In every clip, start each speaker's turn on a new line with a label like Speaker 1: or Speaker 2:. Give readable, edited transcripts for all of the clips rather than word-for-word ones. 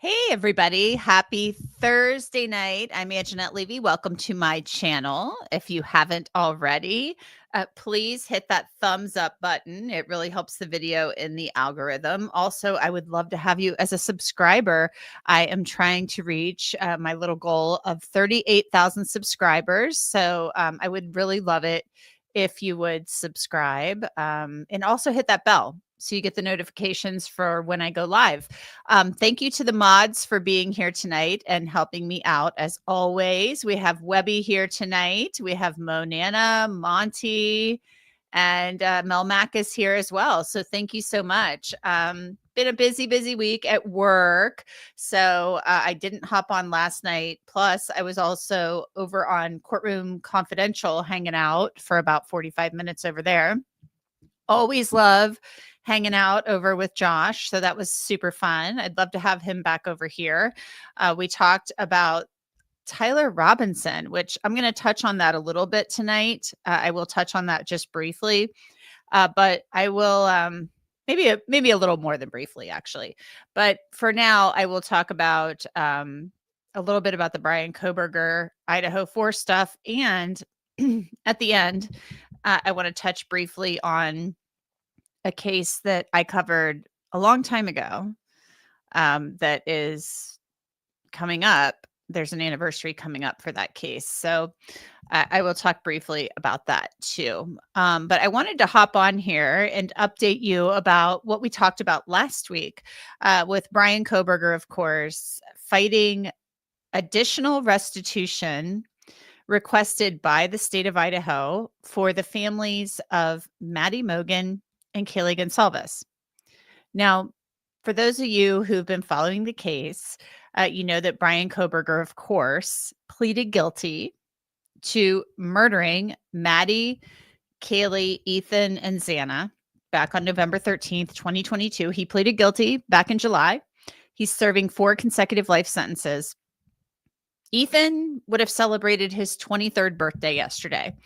Speaker 1: Hey, everybody. Happy Thursday night. I'm Angenette Levy. Welcome to my channel. If you haven't already, please hit that thumbs up button. It really helps the video in the algorithm. Also, I would love to have you as a subscriber. I am trying to reach my little goal of 38,000 subscribers. So I would really love it if you would subscribe and also hit that bell so you get the notifications for when I go live. Thank you to the mods for being here tonight and helping me out. As always, we have Webby here tonight. We have Monana, Monty, and Mel Mack is here as well. So thank you so much. Been a busy week at work. So I didn't hop on last night. Plus, I was also over on Courtroom Confidential hanging out for about 45 minutes over there. Always love hanging out over with Josh. So that was super fun. I'd love to have him back over here. We talked about Tyler Robinson, which I'm going to touch on that a little bit tonight. I will touch on that just briefly, but I will maybe a little more than briefly, actually. But for now, I will talk about a little bit about the Bryan Kohberger Idaho 4 stuff. And at the end, I want to touch briefly on a case that I covered a long time ago that is coming up. There's an anniversary coming up for that case. So I will talk briefly about that too. But I wanted to hop on here and update you about what we talked about last week with Bryan Kohberger, of course, fighting additional restitution requested by the state of Idaho for the families of Maddie Mogen and Kaylee Goncalves. Now, for those of you who've been following the case, you know that Bryan Kohberger, of course, pleaded guilty to murdering Maddie, Kaylee, Ethan, and Xana back on November 13th, 2022. He pleaded guilty back in July. He's serving 4 consecutive life sentences. Ethan would have celebrated his 23rd birthday yesterday.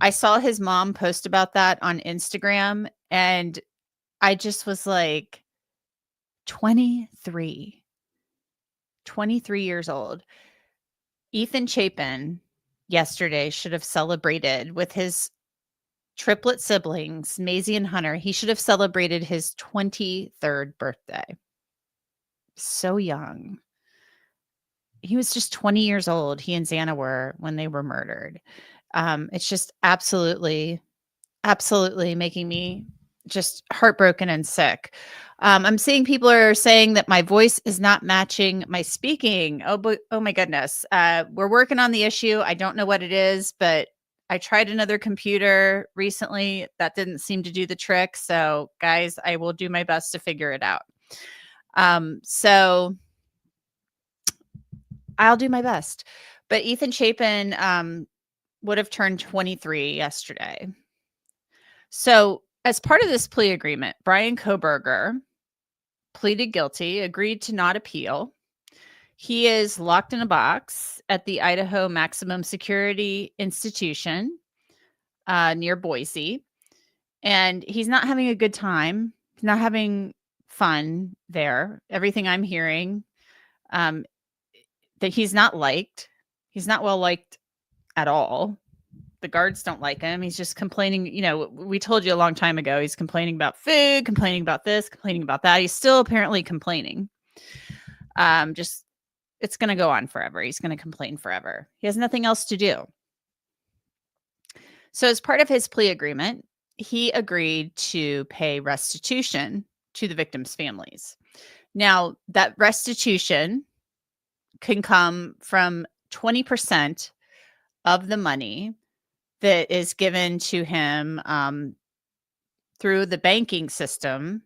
Speaker 1: I saw his mom post about that on Instagram, and I just was like, 23 years old. Ethan Chapin yesterday should have celebrated with his triplet siblings, Maisie and Hunter. He should have celebrated his 23rd birthday. So young. He was just 20 years old. He and Xana were when they were murdered. It's just absolutely making me just heartbroken and sick. I'm seeing people are saying that my voice is not matching my speaking. Oh my goodness. We're working on the issue. I don't know what it is, but I tried another computer recently. That didn't seem to do the trick. So guys, I will do my best to figure it out. So I'll do my best. But Ethan Chapin would have turned 23 yesterday. So as part of this plea agreement, Bryan Kohberger pleaded guilty, agreed to not appeal. He is locked in a box at the Idaho Maximum Security Institution near Boise. And he's not having a good time. He's not having fun there. Everything I'm hearing, that he's not liked. He's not well liked at all. The guards don't like him. He's just complaining. You know, we told you a long time ago, he's complaining about food, complaining about this, complaining about that. He's still apparently complaining. It's going to go on forever. He's going to complain forever. He has nothing else to do. So as part of his plea agreement, he agreed to pay restitution to the victims' families. Now, that restitution can come from 20% of the money that is given to him through the banking system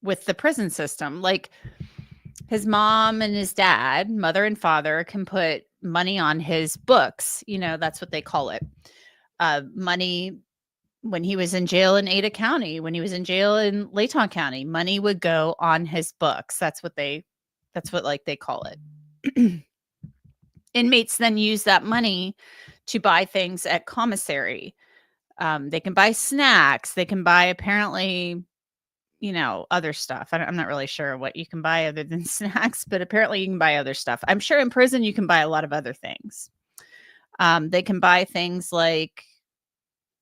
Speaker 1: with the prison system. Like his mom and his dad, mother and father, can put money on his books. You know, that's what they call it. Money when he was in jail in Ada County, when he was in jail in Layton County, money would go on his books. That's what they call it. Inmates then use that money to buy things at commissary. They can buy snacks. They can buy apparently other stuff. I'm not really sure what you can buy other than snacks, but apparently you can buy other stuff. I'm sure in prison you can buy a lot of other things. They can buy things like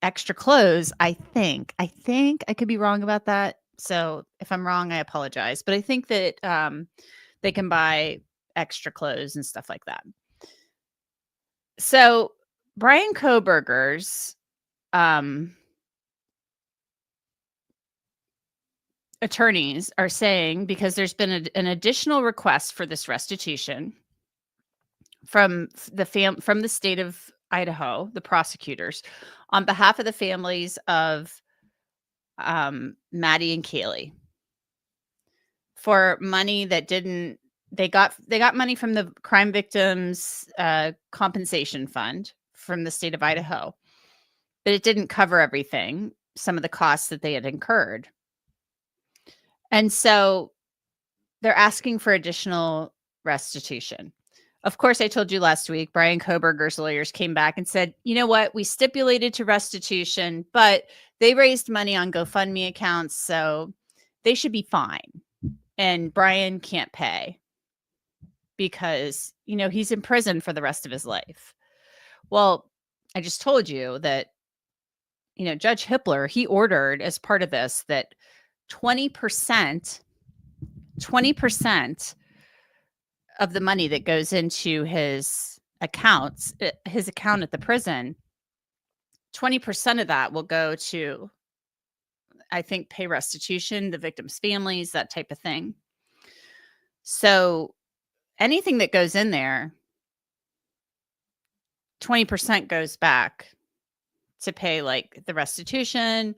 Speaker 1: extra clothes, I think. I could be wrong about that. So if I'm wrong, I apologize. But I think that they can buy extra clothes and stuff like that. So Bryan Kohberger's attorneys are saying, because there's been an additional request for this restitution from the state of Idaho, the prosecutors, on behalf of the families of Maddie and Kaylee, for money that they got money from the crime victims compensation fund from the state of Idaho, but it didn't cover everything, some of the costs that they had incurred. And so they're asking for additional restitution. Of course, I told you last week, Bryan Kohberger's lawyers came back and said, you know what, we stipulated to restitution, but they raised money on GoFundMe accounts, so they should be fine. And Bryan can't pay because, he's in prison for the rest of his life. Well, I just told you that, Judge Hippler, he ordered as part of this that 20% of the money that goes into his account at the prison, 20% of that will go to, I think, pay restitution, the victims' families, that type of thing. So anything that goes in there, 20% goes back to pay like the restitution.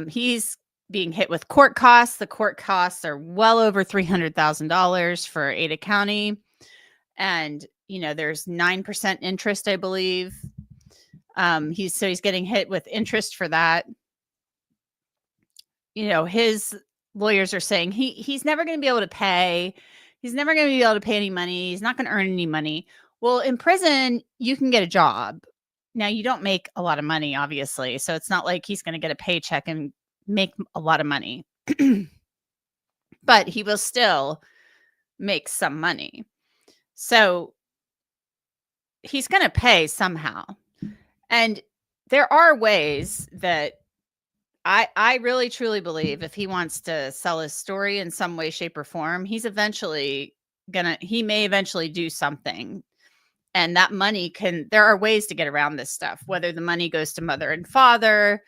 Speaker 1: He's being hit with court costs. The court costs are well over $300,000 for Ada County. And, there's 9% interest, I believe. He's getting hit with interest for that. His lawyers are saying he's never going to be able to pay. He's never going to be able to pay any money. He's not going to earn any money. Well, in prison, you can get a job. Now, you don't make a lot of money, obviously. So it's not like he's going to get a paycheck and make a lot of money. But he will still make some money. So he's going to pay somehow. And there are ways that I really truly believe if he wants to sell his story in some way, shape, or form, he may eventually do something. And that money there are ways to get around this stuff, whether the money goes to mother and father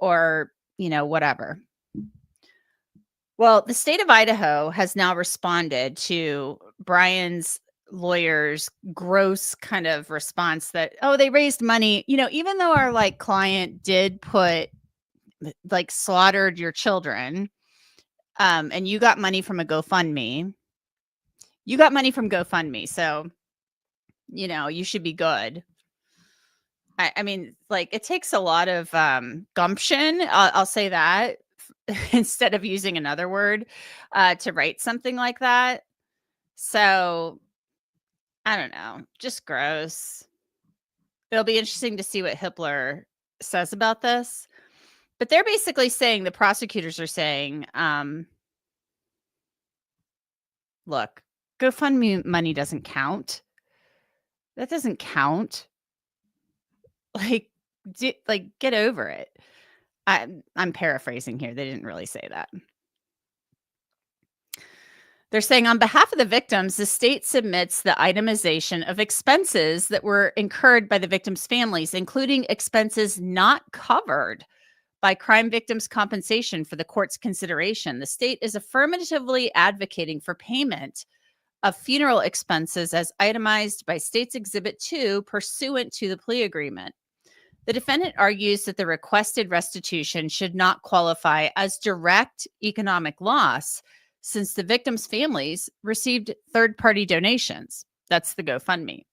Speaker 1: or, whatever. Well, the state of Idaho has now responded to Bryan's lawyer's gross kind of response that, they raised money, even though our client did put slaughtered your children, and you got money from GoFundMe. So, you should be good. I mean, it takes a lot of gumption. I'll say that instead of using another word to write something like that. So I don't know, just gross. It'll be interesting to see what Hippler says about this. But they're basically saying, the prosecutors are saying, look, GoFundMe money doesn't count. That doesn't count. Get over it. I'm paraphrasing here. They didn't really say that. They're saying, on behalf of the victims, the state submits the itemization of expenses that were incurred by the victims' families, including expenses not covered by crime victims' compensation for the court's consideration. The state is affirmatively advocating for payment of funeral expenses as itemized by State's Exhibit 2 pursuant to the plea agreement. The defendant argues that the requested restitution should not qualify as direct economic loss since the victims' families received third-party donations. That's the GoFundMe.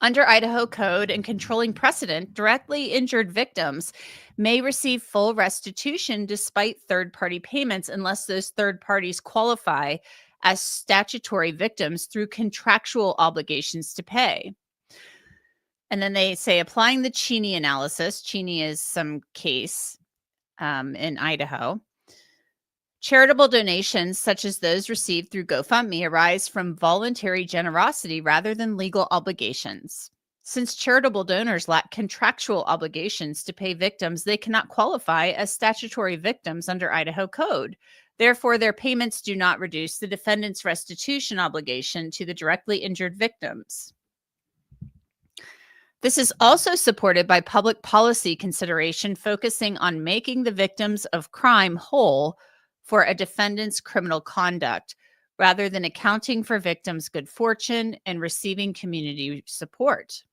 Speaker 1: Under Idaho code and controlling precedent, directly injured victims may receive full restitution despite third-party payments unless those third parties qualify as statutory victims through contractual obligations to pay. And then they say, applying the Cheney analysis, Cheney is some case, in Idaho. Charitable donations, such as those received through GoFundMe, arise from voluntary generosity rather than legal obligations. Since charitable donors lack contractual obligations to pay victims, they cannot qualify as statutory victims under Idaho code. Therefore, their payments do not reduce the defendant's restitution obligation to the directly injured victims. This is also supported by public policy consideration focusing on making the victims of crime whole for a defendant's criminal conduct, rather than accounting for victims' good fortune and receiving community support.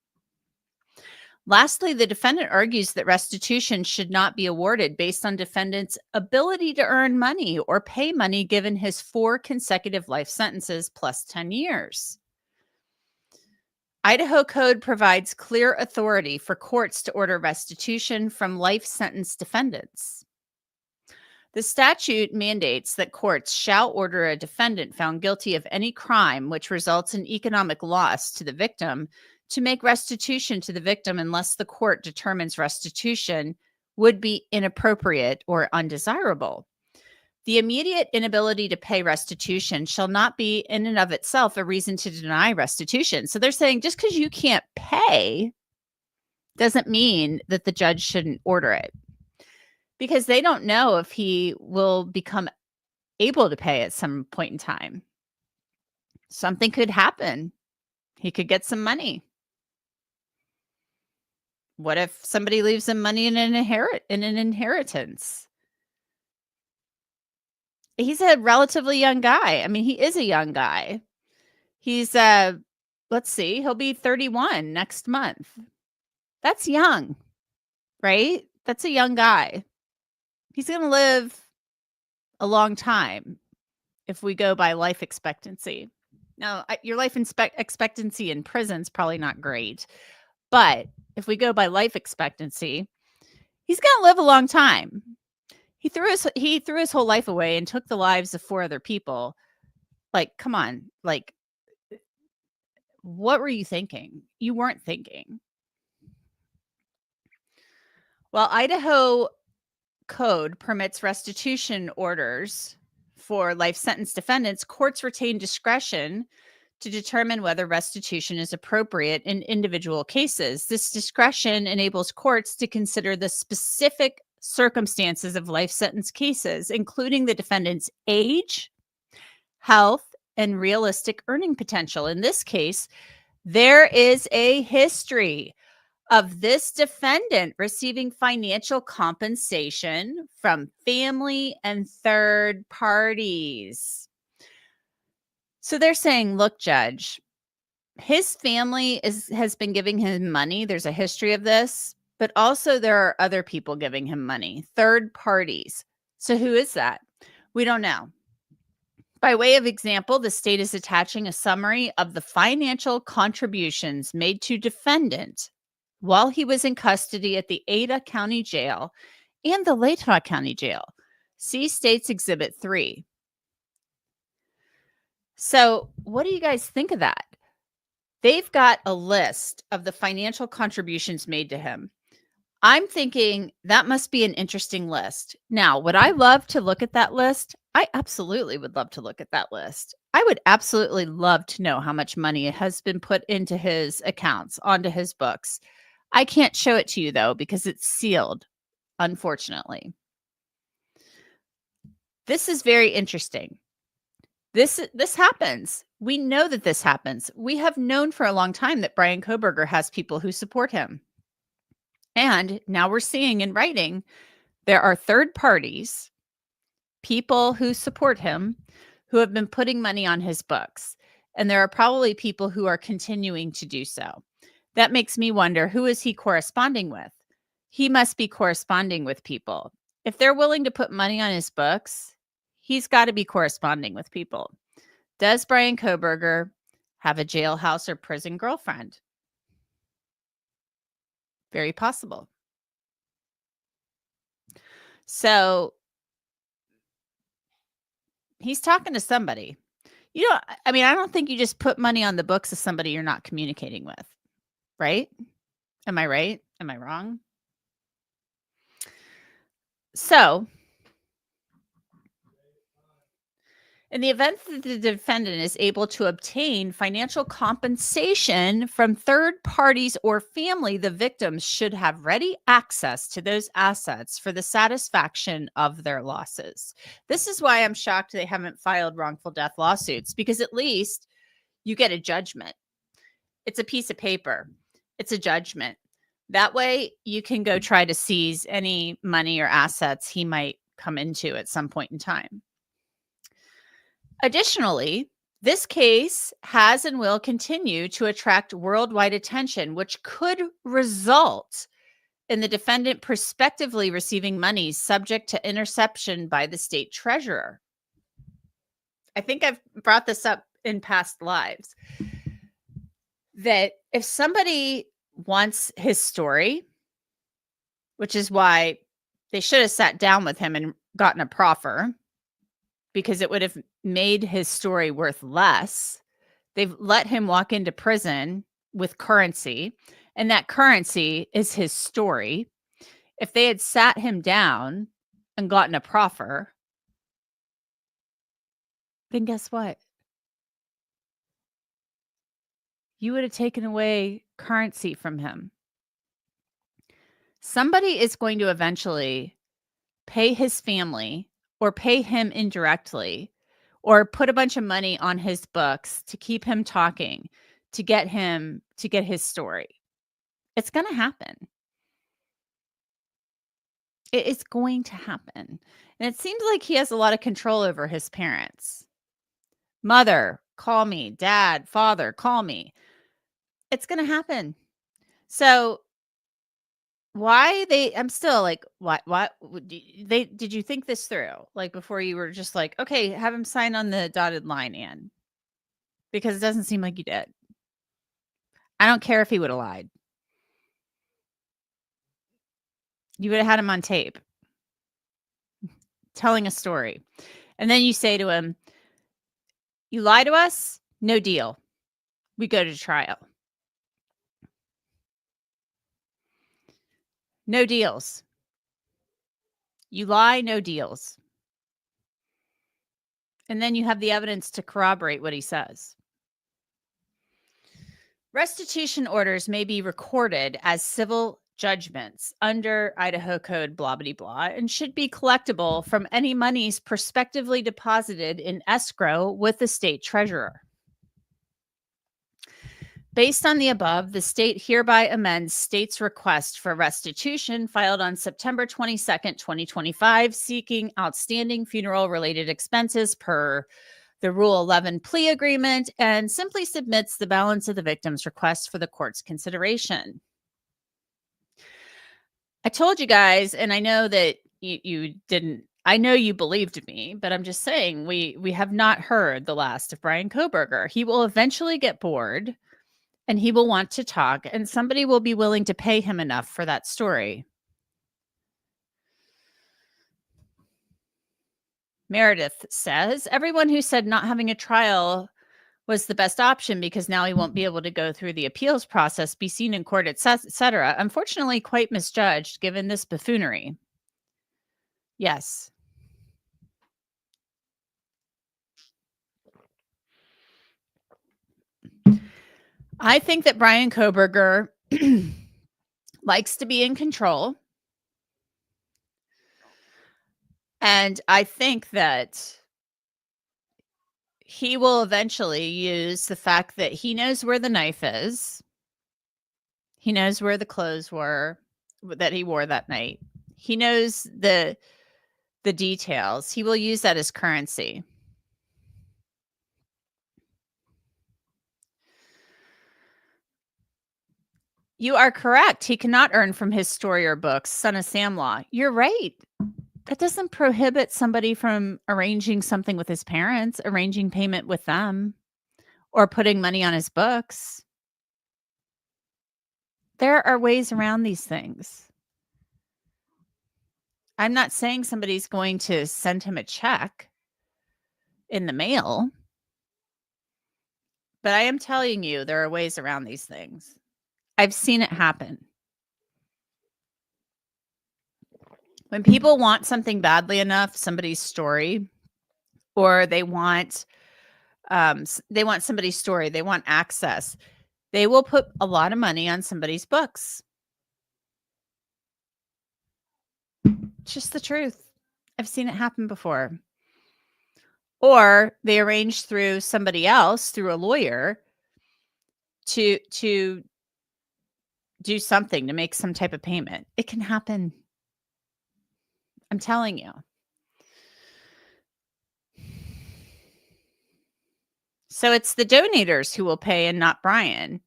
Speaker 1: Lastly, the defendant argues that restitution should not be awarded based on defendant's ability to earn money or pay money given his 4 consecutive life sentences plus 10 years. Idaho code provides clear authority for courts to order restitution from life sentence defendants. The statute mandates that courts shall order a defendant found guilty of any crime which results in economic loss to the victim to make restitution to the victim unless the court determines restitution would be inappropriate or undesirable. The immediate inability to pay restitution shall not be in and of itself a reason to deny restitution. So they're saying just because you can't pay doesn't mean that the judge shouldn't order it, because they don't know if he will become able to pay at some point in time. Something could happen. He could get some money. What if somebody leaves him money in an inheritance? He's a relatively young guy. I mean, he is a young guy. He's let's see, he'll be 31 next month. That's young, right? That's a young guy. He's going to live a long time if we go by life expectancy. Now, your life expectancy in prison is probably not great, but if we go by life expectancy, he's going to live a long time. He threw his whole life away and took the lives of 4 other people. Like, come on. Like, what were you thinking? You weren't thinking. Well, Idaho code permits restitution orders for life sentence defendants, courts retain discretion to determine whether restitution is appropriate in individual cases. This discretion enables courts to consider the specific circumstances of life sentence cases, including the defendant's age, health, and realistic earning potential. In this case, there is a history of this defendant receiving financial compensation from family and third parties. So they're saying, look, Judge, his family has been giving him money. There's a history of this, but also there are other people giving him money, third parties. So who is that? We don't know. By way of example, the state is attaching a summary of the financial contributions made to defendant while he was in custody at the Ada County Jail and the Latah County Jail. See State's Exhibit 3. So what do you guys think of that? They've got a list of the financial contributions made to him. I'm thinking that must be an interesting list. Now, would I love to look at that list? I absolutely would love to look at that list. I would absolutely love to know how much money has been put into his accounts, onto his books. I can't show it to you, though, because it's sealed, unfortunately. This is very interesting. This happens. We know that this happens. We have known for a long time that Bryan Kohberger has people who support him. And now we're seeing in writing, there are third parties, people who support him, who have been putting money on his books. And there are probably people who are continuing to do so. That makes me wonder, who is he corresponding with? He must be corresponding with people. If they're willing to put money on his books, he's got to be corresponding with people. Does Bryan Kohberger have a jailhouse or prison girlfriend? Very possible. So he's talking to somebody. You know, I mean, I don't think you just put money on the books of somebody you're not communicating with, right? Am I right? Am I wrong? So, in the event that the defendant is able to obtain financial compensation from third parties or family, the victims should have ready access to those assets for the satisfaction of their losses. This is why I'm shocked they haven't filed wrongful death lawsuits, because at least you get a judgment. It's a piece of paper, it's a judgment. That way, you can go try to seize any money or assets he might come into at some point in time. Additionally, this case has and will continue to attract worldwide attention, which could result in the defendant prospectively receiving monies subject to interception by the state treasurer. I think I've brought this up in past lives, that if somebody wants his story, which is why they should have sat down with him and gotten a proffer, because it would have made his story worth less. They've let him walk into prison with currency, and that currency is his story. If they had sat him down and gotten a proffer, then guess what? You would have taken away currency from him. Somebody is going to eventually pay his family or pay him indirectly or put a bunch of money on his books to keep him talking, to get his story. It's going to happen. It's going to happen. And it seems like he has a lot of control over his parents. Mother, call me. Dad, father, call me. It's going to happen. So I'm still like, what did you think this through? Like, before you were just like, okay, have him sign on the dotted line, Ann, because it doesn't seem like you did. I don't care if he would have lied. You would have had him on tape telling a story. And then you say to him, you lie to us? No deal. We go to trial. No deals. You lie, no deals. And then you have the evidence to corroborate what he says. Restitution orders may be recorded as civil judgments under Idaho Code blah, blah, blah, and should be collectible from any monies prospectively deposited in escrow with the state treasurer. Based on the above, the state hereby amends state's request for restitution filed on September 22nd, 2025, seeking outstanding funeral-related expenses per the Rule 11 plea agreement, and simply submits the balance of the victim's request for the court's consideration. I told you guys, and I know that you didn't, I know you believed me, but I'm just saying we have not heard the last of Bryan Kohberger. He will eventually get bored and he will want to talk, and somebody will be willing to pay him enough for that story. Meredith says, everyone who said not having a trial was the best option because now he won't be able to go through the appeals process, be seen in court, etc. Unfortunately, quite misjudged given this buffoonery. Yes. I think that Bryan Kohberger likes to be in control. And I think that he will eventually use the fact that he knows where the knife is. He knows where the clothes were that he wore that night. He knows the details. He will use that as currency. You are correct. He cannot earn from his story or books, Son of Sam law. You're right. That doesn't prohibit somebody from arranging something with his parents, arranging payment with them, or putting money on his books. There are ways around these things. I'm not saying somebody's going to send him a check in the mail, but I am telling you there are ways around these things. I've seen it happen. When people want something badly enough, somebody's story, or they want somebody's story, they want access, they will put a lot of money on somebody's books. It's just the truth. I've seen it happen before. Or they arrange through somebody else, through a lawyer, to do something, to make some type of payment. It can happen. I'm telling you. So it's the donators who will pay and not Bryan.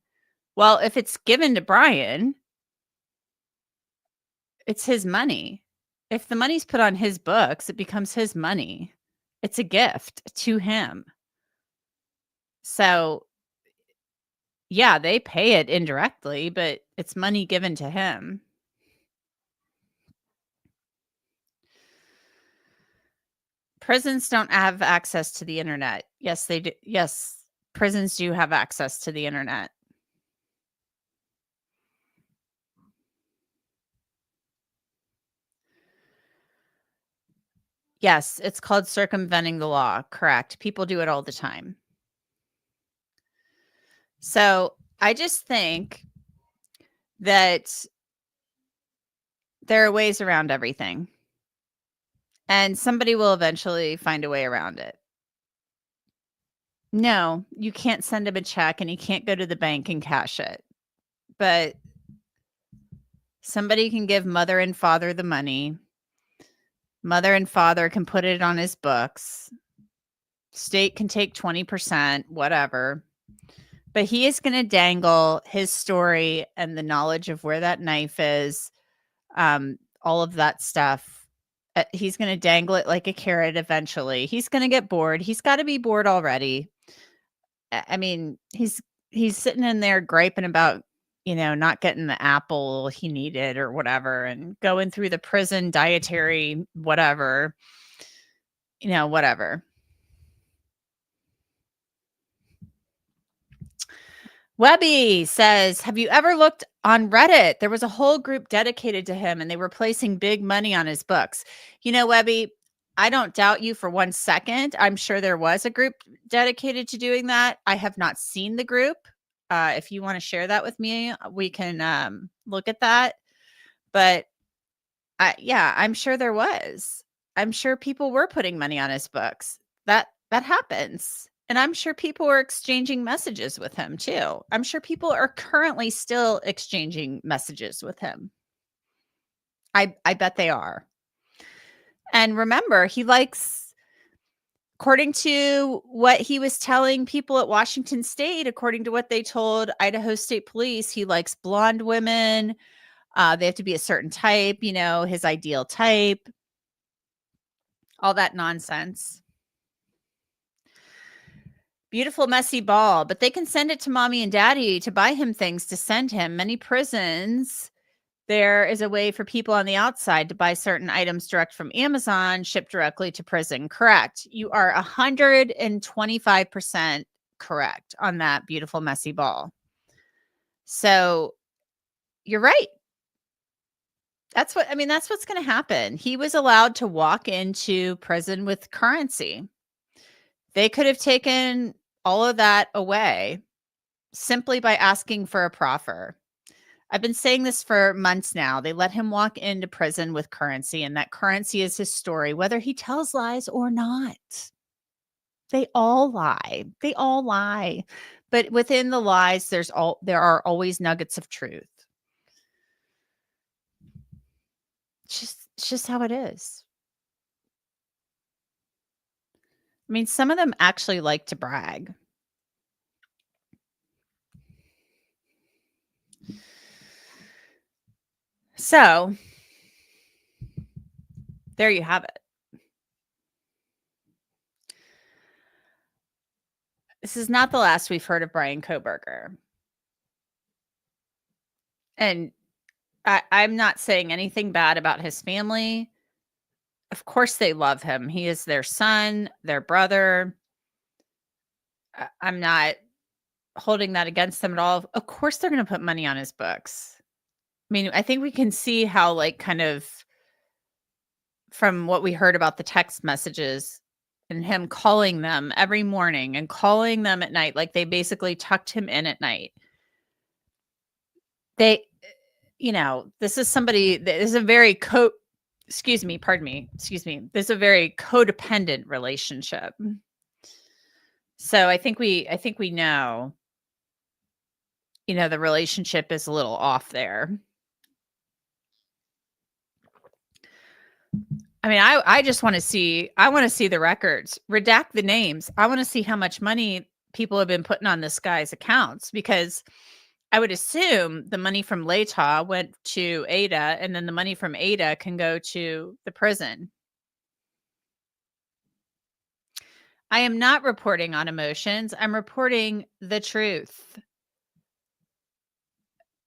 Speaker 1: Well, if it's given to Bryan, it's his money. If the money's put on his books, it becomes his money. It's a gift to him. So, yeah, they pay it indirectly, but it's money given to him. Prisons don't have access to the internet. Yes, they do. Yes, prisons do have access to the internet. Yes, it's called circumventing the law. Correct. People do it all the time. So I just think that there are ways around everything, and somebody will eventually find a way around it. No, you can't send him a check and he can't go to the bank and cash it. But somebody can give mother and father the money. Mother and father can put it on his books. State can take 20%, whatever. But he is going to dangle his story and the knowledge of where that knife is, all of that stuff. He's going to dangle it like a carrot eventually. He's going to get bored. He's got to be bored already. I mean, he's sitting in there griping about, not getting the apple he needed or whatever, and going through the prison dietary whatever, whatever. Webby says, have you ever looked on Reddit? There was a whole group dedicated to him and they were placing big money on his books. Webby, I don't doubt you for 1 second. I'm sure there was a group dedicated to doing that. I have not seen the group. If you want to share that with me, we can look at that. But yeah, I'm sure there was. I'm sure people were putting money on his books. That happens. And I'm sure people were exchanging messages with him too. I'm sure people are currently still exchanging messages with him. I bet they are. And remember, he likes, according to what he was telling people at Washington State, according to what they told Idaho State Police, he likes blonde women. They have to be a certain type, his ideal type. All that nonsense. Beautiful, messy ball, but they can send it to mommy and daddy to buy him things to send him. Many prisons, there is a way for people on the outside to buy certain items direct from Amazon, shipped directly to prison. Correct. You are 125% correct on that, beautiful, messy ball. So you're right. That's what's going to happen. He was allowed to walk into prison with currency. They could have taken all of that away simply by asking for a proffer. I've been saying this for months now. They let him walk into prison with currency, and that currency is his story, whether he tells lies or not. They all lie. They all lie. But within the lies, there are always nuggets of truth. It's just how it is. I mean, some of them actually like to brag. So there you have it. This is not the last we've heard of Bryan Kohberger. And I'm not saying anything bad about his family. Of course they love him. He is their son, their brother. I'm not holding that against them at all. Of course they're going to put money on his books. I mean, I think we can see how kind of from what we heard about the text messages and him calling them every morning and calling them at night, like they basically tucked him in at night. They, this is somebody that is a very pardon me. This is a very codependent relationship. So I think we know, the relationship is a little off there. I mean, I just want to see the records, redact the names. I want to see how much money people have been putting on this guy's accounts, because I would assume the money from Latah went to Ada, and then the money from Ada can go to the prison. I am not reporting on emotions. I'm reporting the truth.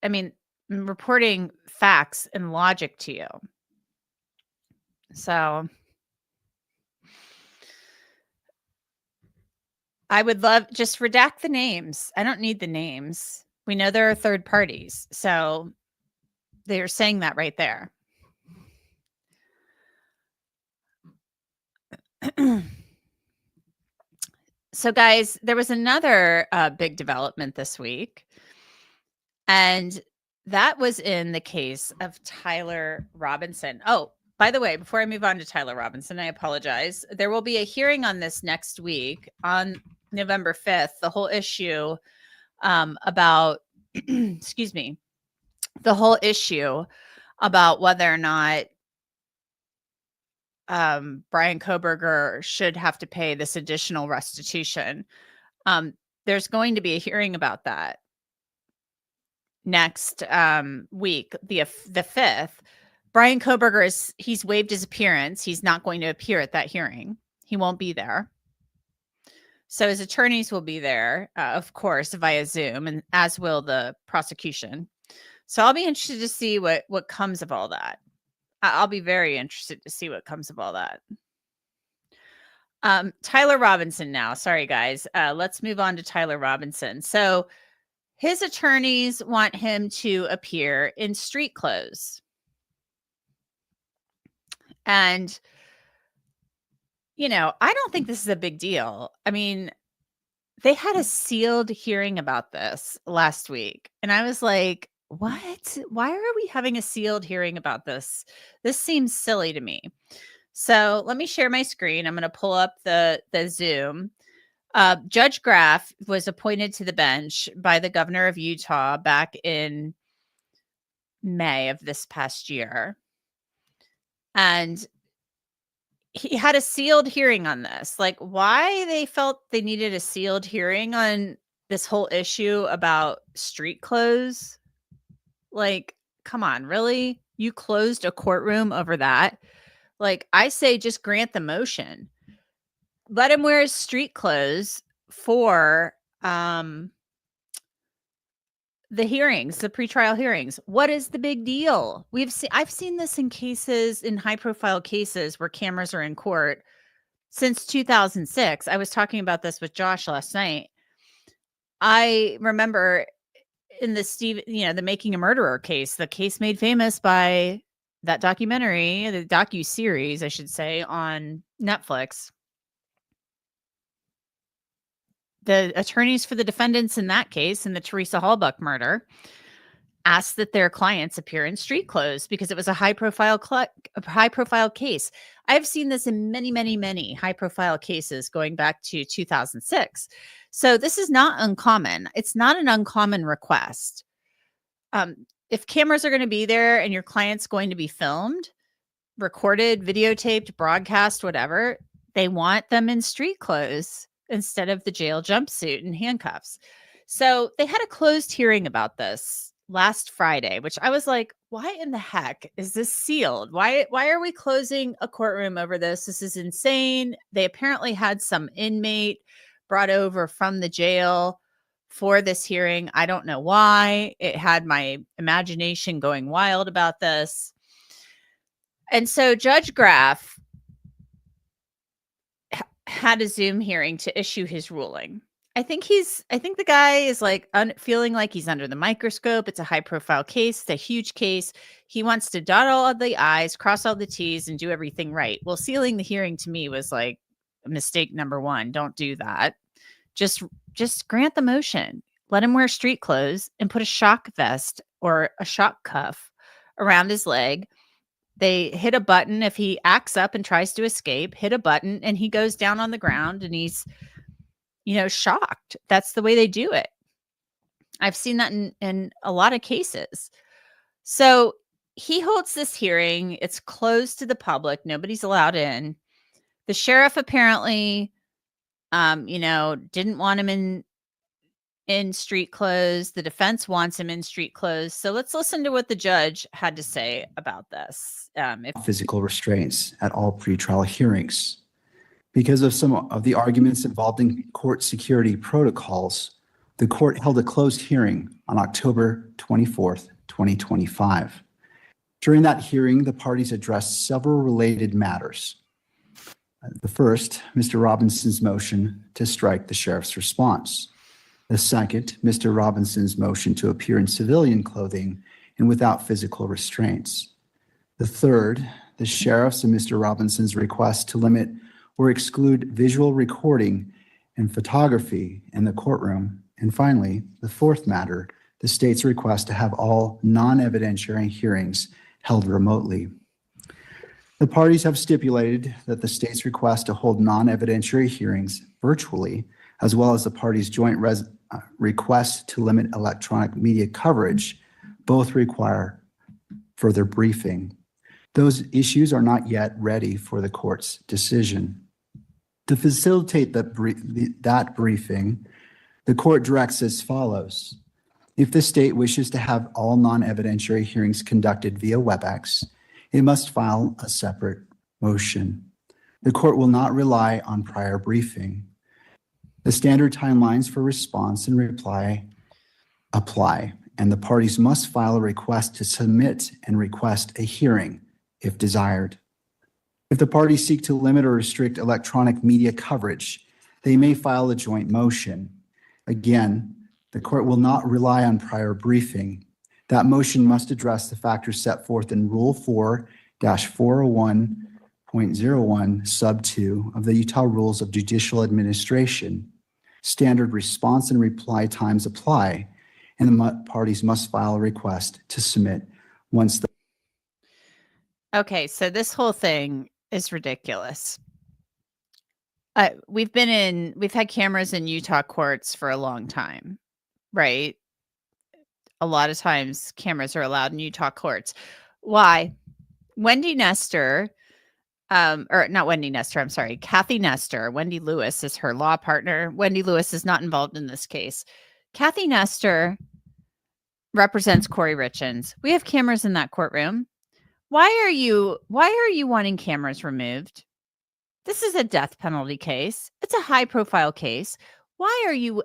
Speaker 1: I mean, I'm reporting facts and logic to you. So I would love, just redact the names. I don't need the names. We know there are third parties. So they're saying that right there. So guys, there was another big development this week. And that was in the case of Tyler Robinson. Oh, by the way, before I move on to Tyler Robinson, I apologize. There will be a hearing on this next week on November 5th. The whole issue about, excuse me, the whole issue about whether or not Bryan Kohberger should have to pay this additional restitution. There's going to be a hearing about that next week, the 5th. Bryan Kohberger he's waived his appearance. He's not going to appear at that hearing. He won't be there. So his attorneys will be there, of course, via Zoom, and as will the prosecution. So I'll be interested to see what comes of all that. I'll be very interested to see what comes of all that. Tyler Robinson now. Sorry, guys. Let's move on to Tyler Robinson. So his attorneys want him to appear in street clothes. And, I don't think this is a big deal. I mean, they had a sealed hearing about this last week. And I was like, what? Why are we having a sealed hearing about this? This seems silly to me. So let me share my screen. I'm going to pull up the Zoom. Judge Graff was appointed to the bench by the governor of Utah back in May of this past year. And he had a sealed hearing on this. Like, why they felt they needed a sealed hearing on this whole issue about street clothes? Like, come on, really? You closed a courtroom over that? Like, I say just grant the motion. Let him wear his street clothes for the hearings, the pretrial hearings. What is the big deal? I've seen this in cases, in high profile cases where cameras are in court since 2006. I was talking about this with Josh last night. I remember in the Making a Murderer case, the case made famous by that documentary, the docu-series, I should say, on Netflix. The attorneys for the defendants in that case, in the Teresa Hallbuck murder, asked that their clients appear in street clothes because it was a high-profile case. I've seen this in many, many, many high-profile cases going back to 2006. So this is not uncommon. It's not an uncommon request. If cameras are going to be there and your client's going to be filmed, recorded, videotaped, broadcast, whatever, they want them in street clothes instead of the jail jumpsuit and handcuffs. So they had a closed hearing about this last Friday, which I was like, why in the heck is this sealed? Why are we closing a courtroom over this? This is insane. They apparently had some inmate brought over from the jail for this hearing. I don't know why. It had my imagination going wild about this. And so Judge Graff had a Zoom hearing to issue his ruling. I think the guy is like feeling like he's under the microscope. It's a high profile case. It's a huge case. He wants to dot all of the I's, cross all the T's, and do everything right. Well, sealing the hearing to me was like mistake number one. Don't do that. Just grant the motion. Let him wear street clothes and put a shock vest or a shock cuff around his leg. They hit a button. If he acts up and tries to escape, hit a button and he goes down on the ground and he's, shocked. That's the way they do it. I've seen that in a lot of cases. So he holds this hearing. It's closed to the public. Nobody's allowed in. The sheriff apparently, didn't want him in street clothes. The defense wants him in street clothes. So let's listen to what the judge had to say about this.
Speaker 2: Physical restraints at all pretrial hearings. Because of some of the arguments involved in court security protocols, the court held a closed hearing on October 24th, 2025. During that hearing, the parties addressed several related matters. The first, Mr. Robinson's motion to strike the sheriff's response. The second, Mr. Robinson's motion to appear in civilian clothing and without physical restraints. The third, the sheriff's and Mr. Robinson's request to limit or exclude visual recording and photography in the courtroom. And finally, the fourth matter, the state's request to have all non-evidentiary hearings held remotely. The parties have stipulated that the state's request to hold non-evidentiary hearings virtually, as well as the parties' joint request to limit electronic media coverage, both require further briefing. Those issues are not yet ready for the court's decision. To facilitate that briefing, the court directs as follows. If the state wishes to have all non-evidentiary hearings conducted via WebEx, it must file a separate motion. The court will not rely on prior briefing. The standard timelines for response and reply apply, and the parties must file a request to submit and request a hearing if desired. If the parties seek to limit or restrict electronic media coverage, they may file a joint motion. Again, the court will not rely on prior briefing. That motion must address the factors set forth in Rule 4-401.01 sub 2 of the Utah Rules of Judicial Administration. Standard response and reply times apply, and the parties must file a request to submit once the...
Speaker 1: Okay, so this whole thing is ridiculous. We've had cameras in Utah courts for a long time, right? A lot of times cameras are allowed in Utah courts. Why? Wendy Nestor, or not Wendy Nestor, I'm sorry, Kathy Nestor. Wendy Lewis is her law partner. Wendy Lewis is not involved in this case. Kathy Nestor represents Corey Richins. We have cameras in that courtroom. Why are you wanting cameras removed? This is a death penalty case. It's a high profile case. Why are you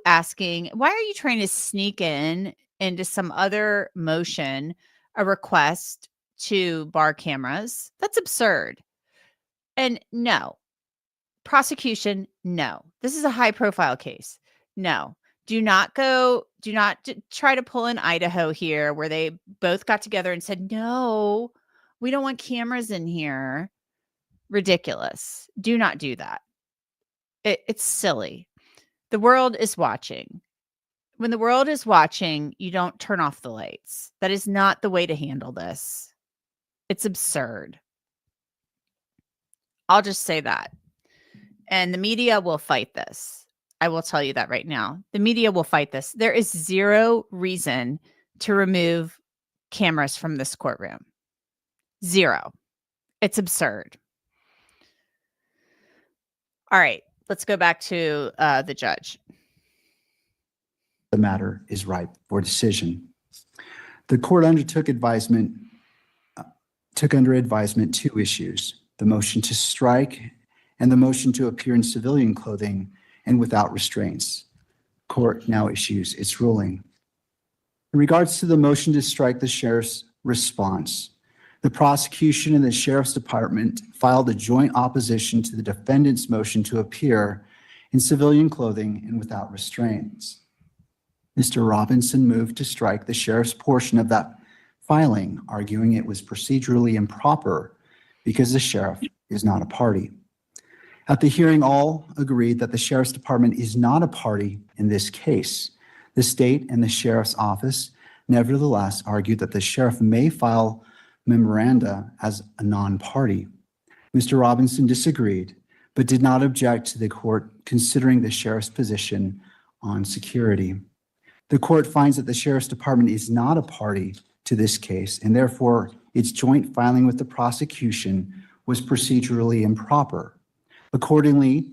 Speaker 1: trying to sneak into some other motion, a request to bar cameras? That's absurd. And no. Prosecution, no. This is a high profile case. No. Do not try to pull in Idaho here where they both got together and said, no, we don't want cameras in here. Ridiculous. Do not do that. It's silly. The world is watching. When the world is watching, you don't turn off the lights. That is not the way to handle this. It's absurd. I'll just say that. And the media will fight this. I will tell you that right now. The media will fight this. There is zero reason to remove cameras from this courtroom. Zero. It's absurd. All right, let's go back to the judge.
Speaker 2: The matter is ripe for decision. The court took under advisement two issues, the motion to strike and the motion to appear in civilian clothing and without restraints. Court now issues its ruling. In regards to the motion to strike the sheriff's response, the prosecution and the sheriff's department filed a joint opposition to the defendant's motion to appear in civilian clothing and without restraints. Mr. Robinson moved to strike the sheriff's portion of that filing, arguing it was procedurally improper because the sheriff is not a party. At the hearing, all agreed that the sheriff's department is not a party in this case. The state and the sheriff's office nevertheless argued that the sheriff may file memoranda as a non-party. Mr. Robinson disagreed, but did not object to the court considering the sheriff's position on security. The court finds that the sheriff's department is not a party to this case, and therefore its joint filing with the prosecution was procedurally improper. Accordingly,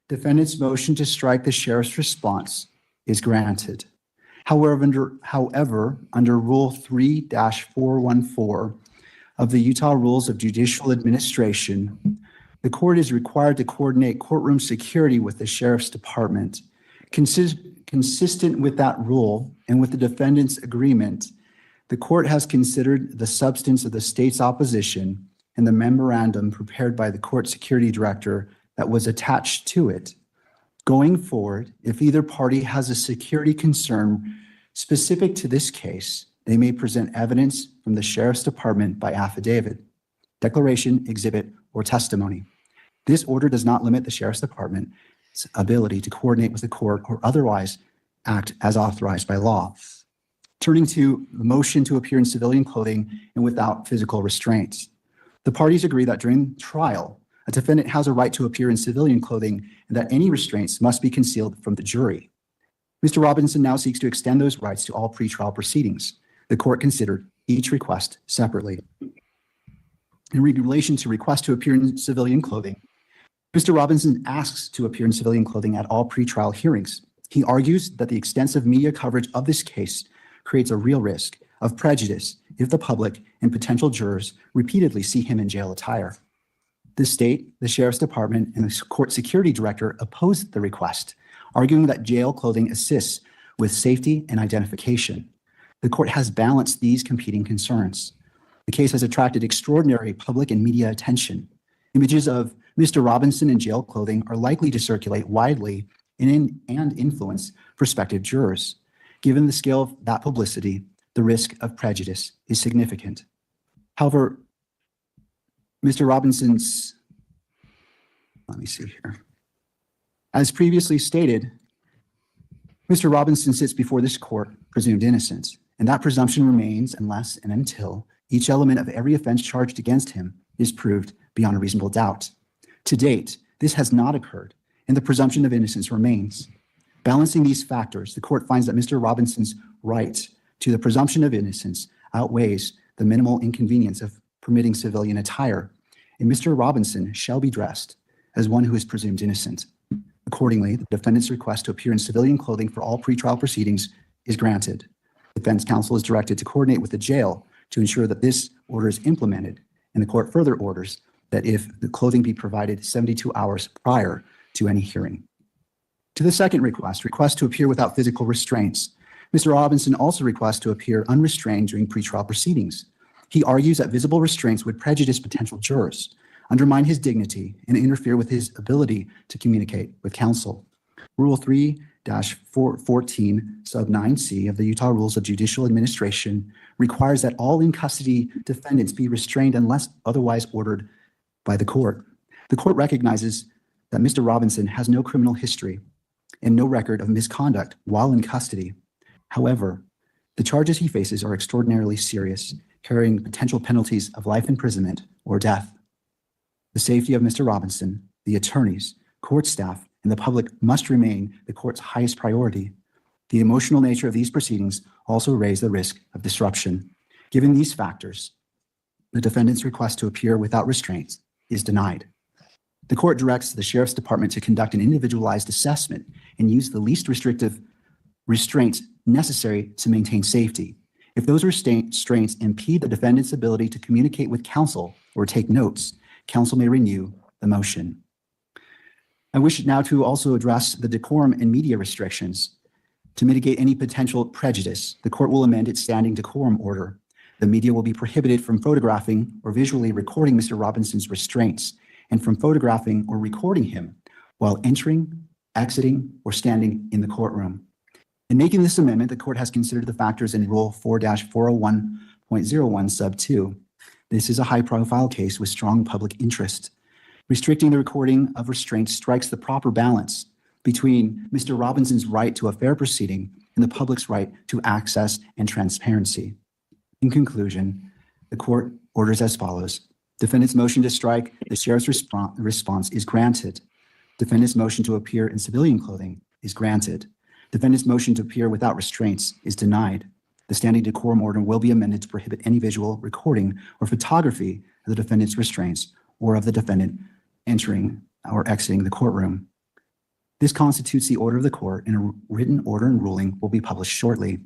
Speaker 2: defendant's motion to strike the sheriff's response is granted. However, under Rule 3-414 of the Utah Rules of Judicial Administration, the court is required to coordinate courtroom security with the sheriff's department. Consistent with that rule and with the defendant's agreement, the court has considered the substance of the state's opposition and the memorandum prepared by the court security director that was attached to it. Going forward, if either party has a security concern specific to this case, they may present evidence from the sheriff's department by affidavit, declaration, exhibit, or testimony. This order does not limit the sheriff's department's ability to coordinate with the court or otherwise act as authorized by law. Turning to the motion to appear in civilian clothing and without physical restraints. The parties agree that during trial, a defendant has a right to appear in civilian clothing and that any restraints must be concealed from the jury. Mr. Robinson now seeks to extend those rights to all pretrial proceedings. The court considered each request separately. In relation to request to appear in civilian clothing, Mr. Robinson asks to appear in civilian clothing at all pretrial hearings. He argues that the extensive media coverage of this case creates a real risk of prejudice if the public and potential jurors repeatedly see him in jail attire. The state, the sheriff's department, and the court security director opposed the request, arguing that jail clothing assists with safety and identification. The court has balanced these competing concerns. The case has attracted extraordinary public and media attention. Images of Mr. Robinson in jail clothing are likely to circulate widely and influence prospective jurors. Given the scale of that publicity, the risk of prejudice is significant. However, Mr. Robinson's, let me see here. As previously stated, Mr. Robinson sits before this court presumed innocent, and that presumption remains unless and until each element of every offense charged against him is proved beyond a reasonable doubt. To date, this has not occurred, and the presumption of innocence remains. Balancing these factors, the court finds that Mr. Robinson's right to the presumption of innocence outweighs the minimal inconvenience of permitting civilian attire, and Mr. Robinson shall be dressed as one who is presumed innocent. Accordingly, the defendant's request to appear in civilian clothing for all pretrial proceedings is granted. Defense counsel is directed to coordinate with the jail to ensure that this order is implemented, and the court further orders that if the clothing be provided 72 hours prior to any hearing. To the second request to appear without physical restraints, Mr. Robinson also requests to appear unrestrained during pretrial proceedings. He argues that visible restraints would prejudice potential jurors, undermine his dignity, and interfere with his ability to communicate with counsel. Rule 3-414 sub 9C of the Utah Rules of Judicial Administration requires that all in-custody defendants be restrained unless otherwise ordered by the court. The court recognizes that Mr. Robinson has no criminal history and no record of misconduct while in custody. However, the charges he faces are extraordinarily serious, carrying potential penalties of life imprisonment or death. The safety of Mr. Robinson, the attorneys, court staff, and the public must remain the court's highest priority. The emotional nature of these proceedings also raise the risk of disruption. Given these factors, the defendant's request to appear without restraints is denied. The court directs the sheriff's department to conduct an individualized assessment and use the least restrictive restraints necessary to maintain safety. If those restraints impede the defendant's ability to communicate with counsel or take notes, counsel may renew the motion. I wish now to also address the decorum and media restrictions. To mitigate any potential prejudice, the court will amend its standing decorum order. The media will be prohibited from photographing or visually recording Mr. Robinson's restraints and from photographing or recording him while entering, exiting, or standing in the courtroom. In making this amendment, the court has considered the factors in Rule 4-401.01 sub 2. This is a high-profile case with strong public interest. Restricting the recording of restraint strikes the proper balance between Mr. Robinson's right to a fair proceeding and the public's right to access and transparency. In conclusion, the court orders as follows. Defendant's motion to strike the sheriff's response is granted. Defendant's motion to appear in civilian clothing is granted. Defendant's motion to appear without restraints is denied. The standing decorum order will be amended to prohibit any visual recording or photography of the defendant's restraints or of the defendant entering or exiting the courtroom. This constitutes the order of the court, and a written order and ruling will be published shortly.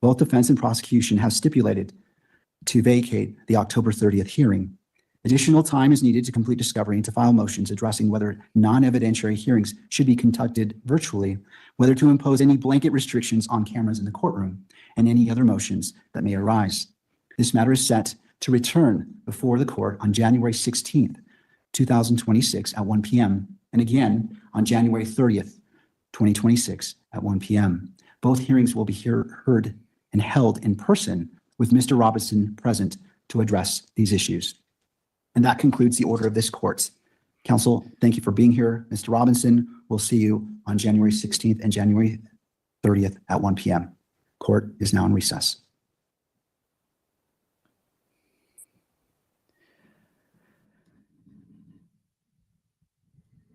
Speaker 2: Both defense and prosecution have stipulated to vacate the October 30th hearing. Additional time is needed to complete discovery and to file motions addressing whether non-evidentiary hearings should be conducted virtually, whether to impose any blanket restrictions on cameras in the courtroom, and any other motions that may arise. This matter is set to return before the court on January 16th, 2026 at 1 p.m. and again on January 30th, 2026 at 1 p.m. Both hearings will be heard and held in person with Mr. Robinson present to address these issues. And that concludes the order of this court. Counsel, thank you for being here. Mr. Robinson, we'll see you on January 16th and January 30th at 1 p.m. Court is now in recess.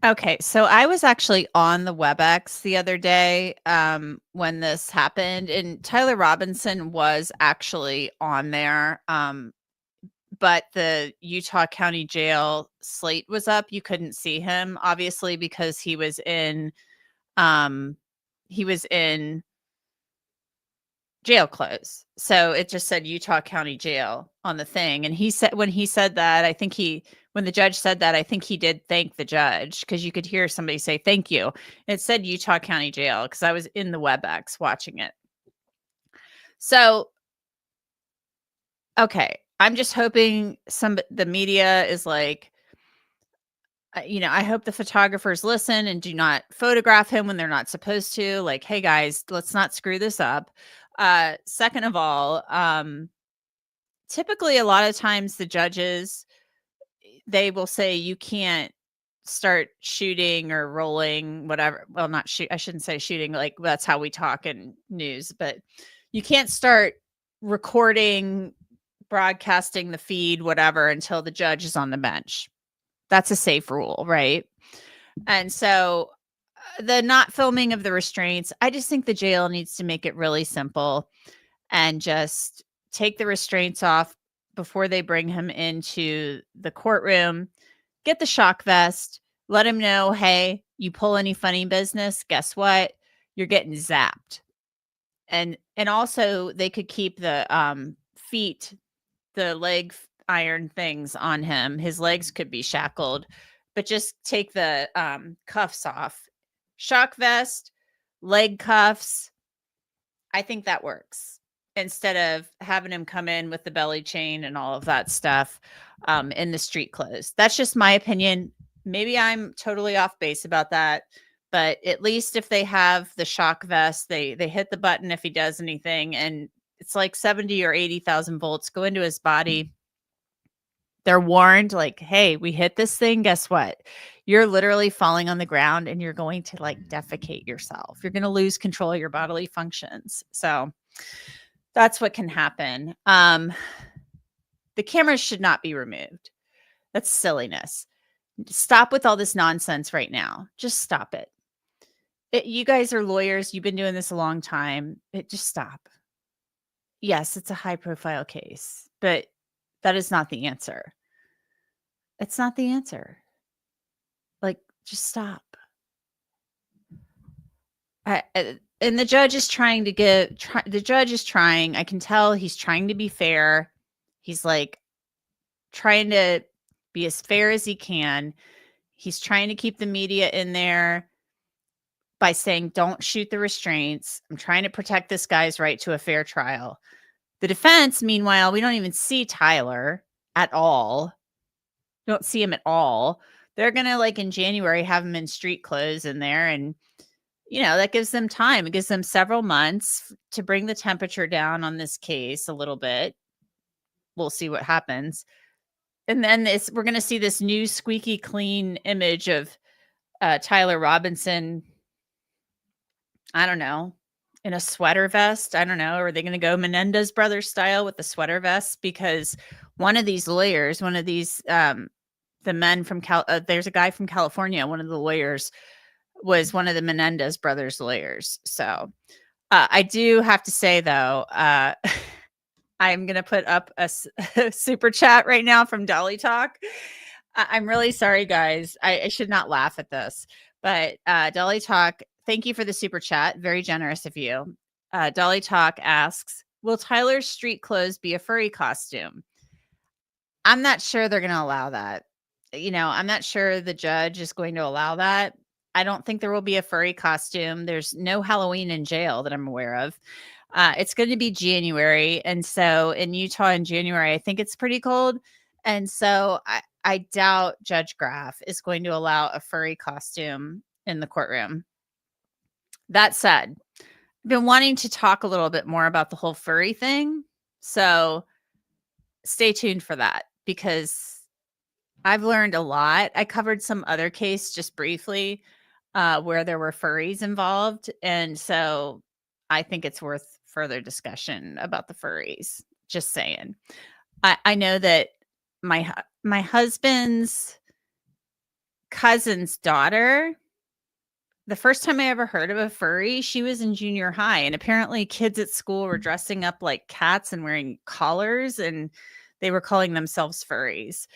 Speaker 1: Okay, so I was actually on the WebEx the other day when this happened, and Tyler Robinson was actually on there, but the Utah County Jail slate was up. You couldn't see him, obviously, because he was in jail clothes. So it just said Utah County Jail on the thing, and he said when the judge said that, I think he did thank the judge, because you could hear somebody say thank you. It said Utah County Jail because I was in the WebEx watching it. So, okay, I'm just hoping the media is like, I hope the photographers listen and do not photograph him when they're not supposed to. Like, hey guys, let's not screw this up. Second of all, typically a lot of times the judges, they will say you can't start shooting or rolling, whatever. Well, not shoot. I shouldn't say shooting. Like, that's how we talk in news, but you can't start recording, broadcasting the feed, whatever, until the judge is on the bench. That's a safe rule, right? And so the not filming of the restraints, I just think the jail needs to make it really simple and just take the restraints off before they bring him into the courtroom. Get the shock vest. Let him know, hey, you pull any funny business, guess what? You're getting zapped. And also they could keep the feet, the leg iron things on him. His legs could be shackled, but just take the cuffs off. Shock vest, leg cuffs. I think that works, instead of having him come in with the belly chain and all of that stuff in the street clothes. That's just my opinion. Maybe I'm totally off base about that, but at least if they have the shock vest, they hit the button if he does anything, and it's like 70 or 80,000 volts go into his body. They're warned, like, hey, we hit this thing. Guess what? You're literally falling on the ground and you're going to like defecate yourself. You're going to lose control of your bodily functions. So that's what can happen. The cameras should not be removed. That's silliness. Stop with all this nonsense right now. Just stop it. You guys are lawyers. You've been doing this a long time. Just stop. Yes, it's a high profile case, but that is not the answer. It's not the answer. Like, just stop. And the judge is trying to I can tell he's trying to be fair. He's like trying to be as fair as he can. He's trying to keep the media in there by saying, don't shoot the restraints. I'm trying to protect this guy's right to a fair trial. The defense, meanwhile, we don't even see Tyler at all. Don't see him at all. they're going to, like, in January, have them in street clothes in there. And, that gives them time. It gives them several months to bring the temperature down on this case a little bit. We'll see what happens. And then we're going to see this new squeaky clean image of Tyler Robinson. I don't know, in a sweater vest. I don't know. Are they going to go Menendez brothers style with the sweater vest? Because one of these lawyers, one of these, the men from there's a guy from California. One of the lawyers was one of the Menendez brothers lawyers. So I do have to say, though, I'm going to put up a super chat right now from Dolly Talk. I'm really sorry, guys. I should not laugh at this. But Dolly Talk, thank you for the super chat. Very generous of you. Dolly Talk asks, will Tyler's street clothes be a furry costume? I'm not sure they're going to allow that. I'm not sure the judge is going to allow that. I don't think there will be a furry costume. There's no Halloween in jail that I'm aware of. It's going to be January. And so in Utah in January, I think it's pretty cold. And so I doubt Judge Graff is going to allow a furry costume in the courtroom. That said, I've been wanting to talk a little bit more about the whole furry thing. So stay tuned for that, because I've learned a lot. I covered some other case just briefly where there were furries involved. And so I think it's worth further discussion about the furries. Just saying. I know that my husband's cousin's daughter, the first time I ever heard of a furry, she was in junior high. And apparently kids at school were dressing up like cats and wearing collars, and they were calling themselves furries.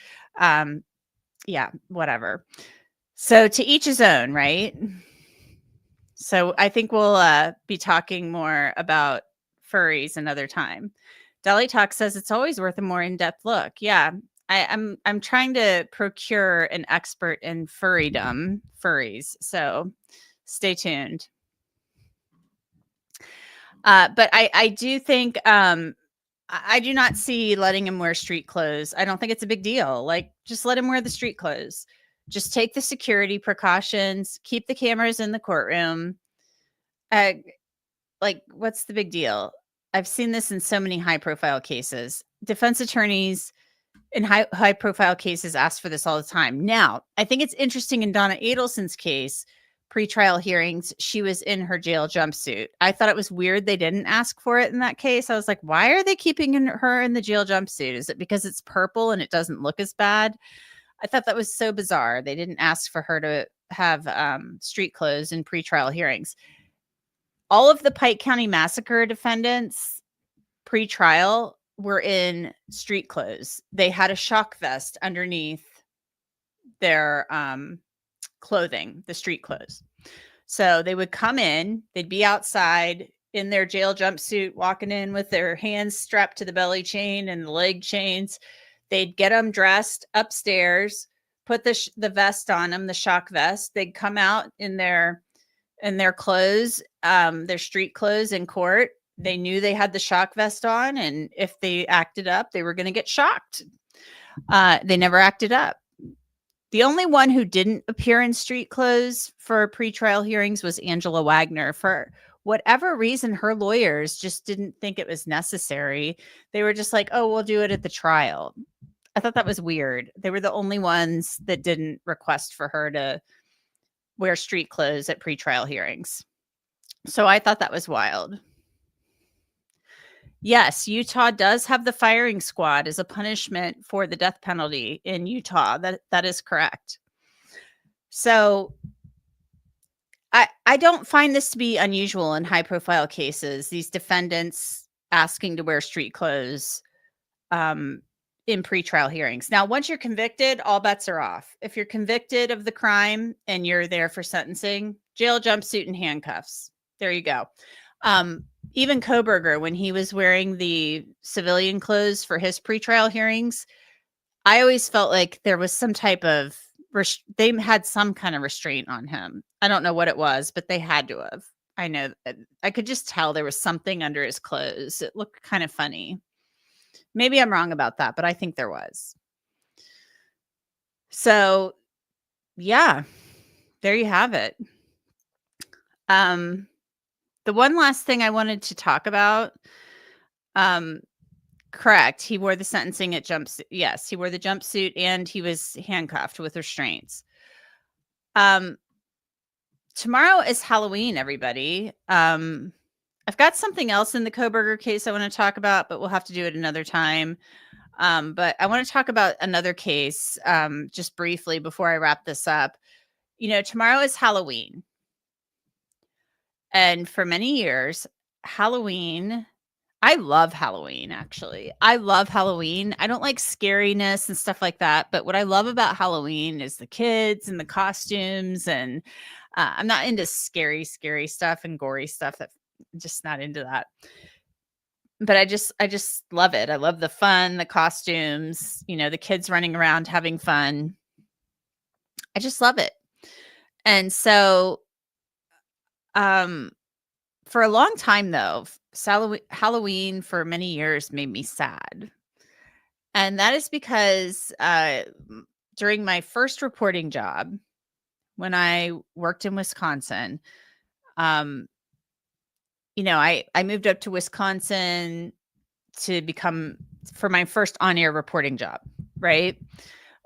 Speaker 1: Yeah, whatever. So to each his own, right? So I think we'll be talking more about furries another time. Dolly Talk says it's always worth a more in-depth look. Yeah, I'm trying to procure an expert in furries. So stay tuned. But I do think I do not see letting him wear street clothes. I don't think it's a big deal. Like, just let him wear the street clothes. Just take the security precautions. Keep the cameras in the courtroom. Like, what's the big deal? I've seen this in so many high-profile cases. Defense attorneys in high-profile cases ask for this all the time. Now, I think it's interesting in Donna Adelson's case, pretrial hearings, she was in her jail jumpsuit. I thought it was weird they didn't ask for it in that case. I was like, why are they keeping her in the jail jumpsuit? Is it because it's purple and it doesn't look as bad? I thought that was so bizarre. They didn't ask for her to have street clothes in pretrial hearings. All of the Pike County Massacre defendants pre-trial were in street clothes. They had a shock vest underneath their clothing, the street clothes. So they would come in, they'd be outside in their jail jumpsuit, walking in with their hands strapped to the belly chain and the leg chains. They'd get them dressed upstairs, put the vest on them, the shock vest. They'd come out in their clothes, their street clothes in court. They knew they had the shock vest on, and if they acted up, they were going to get shocked. They never acted up. The only one who didn't appear in street clothes for pretrial hearings was Angela Wagner. For whatever reason, her lawyers just didn't think it was necessary. They were just like, oh, we'll do it at the trial. I thought that was weird. They were the only ones that didn't request for her to wear street clothes at pretrial hearings. So I thought that was wild. Yes, Utah does have the firing squad as a punishment for the death penalty in Utah. That is correct. So I don't find this to be unusual in high-profile cases, these defendants asking to wear street clothes in pretrial hearings. Now, once you're convicted, all bets are off. If you're convicted of the crime and you're there for sentencing, jail jumpsuit and handcuffs. There you go. Even Kohberger, when he was wearing the civilian clothes for his pretrial hearings, I always felt like there was some type of they had some kind of restraint on him. I don't know what it was, but they had to have. I know. I could just tell there was something under his clothes. It looked kind of funny. Maybe I'm wrong about that, but I think there was. So yeah, there you have it. The one last thing I wanted to talk about, correct. He wore the sentencing at jumpsuit. Yes, he wore the jumpsuit and he was handcuffed with restraints. Tomorrow is Halloween, everybody. I've got something else in the Kohberger case I want to talk about, but we'll have to do it another time. But I want to talk about another case just briefly before I wrap this up. Tomorrow is Halloween. And for many years, Halloween, I love Halloween, actually. I love Halloween. I don't like scariness and stuff like that. But what I love about Halloween is the kids and the costumes. And I'm not into scary stuff and gory stuff. I'm just not into that. But I just love it. I love the fun, the costumes, the kids running around having fun. I just love it. And so, for a long time though, Halloween for many years made me sad. And that is because during my first reporting job, when I worked in Wisconsin, I moved up to Wisconsin for my first on-air reporting job, right?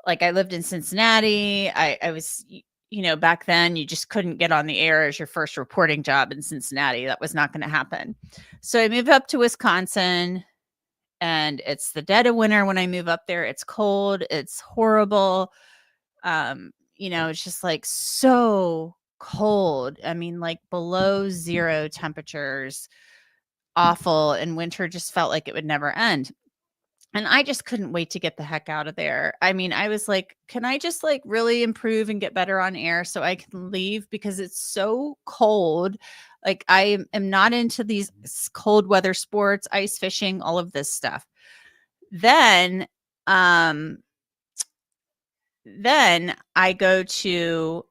Speaker 1: Like I lived in Cincinnati. I was, back then you just couldn't get on the air as your first reporting job in Cincinnati. That was not going to happen. So I moved up to Wisconsin and it's the dead of winter when I move up there. It's cold. It's horrible. It's just like so cold. I mean, like below zero temperatures, awful. And winter just felt like it would never end. And I just couldn't wait to get the heck out of there. I mean, I was like, can I just like really improve and get better on air so I can leave because it's so cold. Like I am not into these cold weather sports, ice fishing, all of this stuff. Then I go to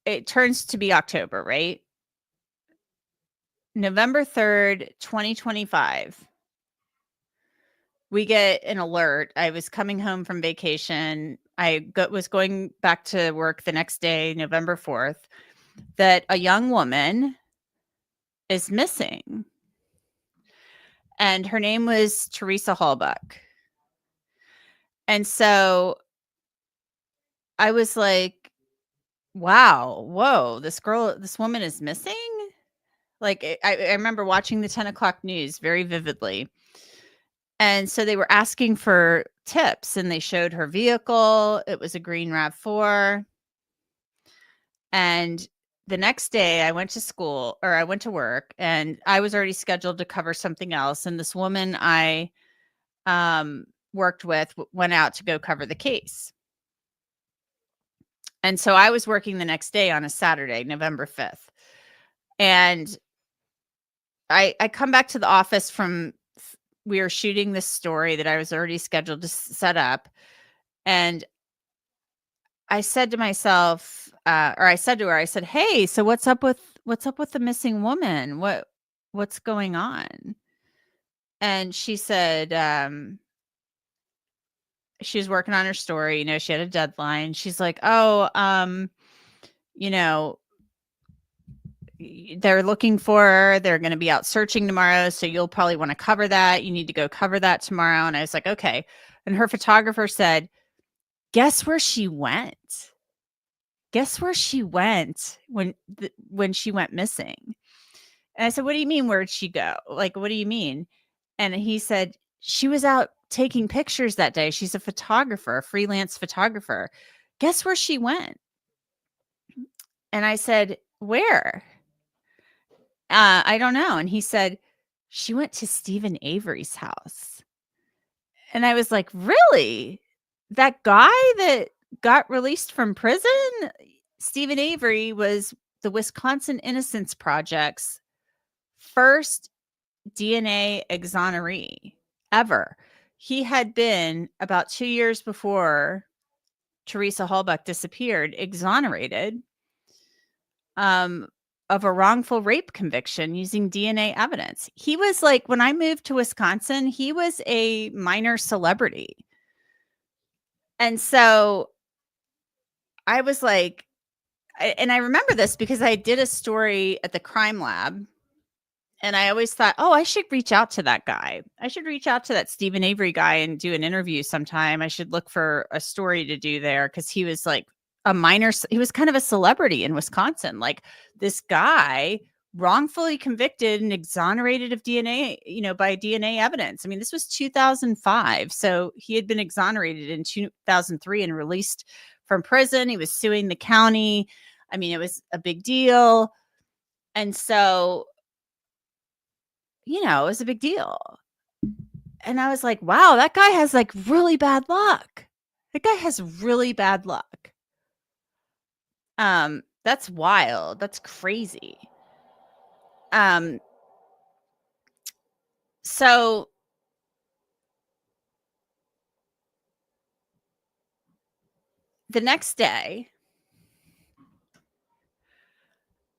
Speaker 1: it turns to be October, right? November 3rd, 2025. We get an alert. I was coming home from vacation. Was going back to work the next day, November 4th, that a young woman is missing. And her name was Teresa Hallbuck. And so I was like, wow, whoa, this woman is missing. Like I remember watching the 10 o'clock news very vividly. And so they were asking for tips and they showed her vehicle. It was a green RAV4. And the next day I went to work and I was already scheduled to cover something else. And this woman I worked with went out to go cover the case. And so I was working the next day on a Saturday, November 5th. And I come back to the office we were shooting this story that I was already scheduled to set up. And I said to myself, I said to her, I said, hey, so what's up with the missing woman? What's going on? And she said, she was working on her story. She had a deadline. She's like, oh, they're looking for her. They're going to be out searching tomorrow. So you'll probably want to cover that. You need to go cover that tomorrow. And I was like, okay. And her photographer said, guess where she went? Guess where she went when she went missing? And I said, what do you mean? Where'd she go? Like, what do you mean? And he said, she was out taking pictures that day. She's a photographer, a freelance photographer. Guess where she went? And I said, where? I don't know. And he said, she went to Stephen Avery's house. And I was like, really? That guy that got released from prison? Stephen Avery was the Wisconsin Innocence Project's first DNA exoneree ever. He had been, about 2 years before Teresa Hallbuck disappeared, exonerated of a wrongful rape conviction using DNA evidence. He was like, when I moved to Wisconsin, he was a minor celebrity. And so I was like, and I remember this because I did a story at the crime lab. And I always thought, oh, I should reach out to that guy. I should reach out to that Stephen Avery guy and do an interview sometime. I should look for a story to do there because he was like he was kind of a celebrity in Wisconsin. Like this guy wrongfully convicted and exonerated of DNA, by DNA evidence. I mean, this was 2005. So he had been exonerated in 2003 and released from prison. He was suing the county. I mean, it was a big deal. And so it was a big deal. And I was like, wow, that guy has like really bad luck. That guy has really bad luck. That's wild. That's crazy. So the next day,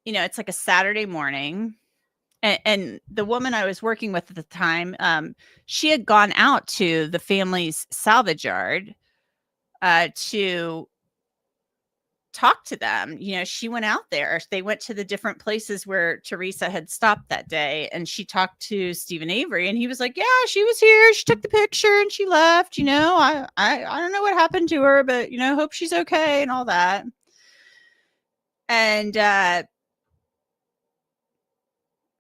Speaker 1: it's like a Saturday morning. And the woman I was working with at the time, she had gone out to the family's salvage yard to talk to them. She went out there. They went to the different places where Teresa had stopped that day, and she talked to Stephen Avery, and he was like, yeah, she was here. She took the picture and she left. I don't know what happened to her, but, hope she's okay and all that. And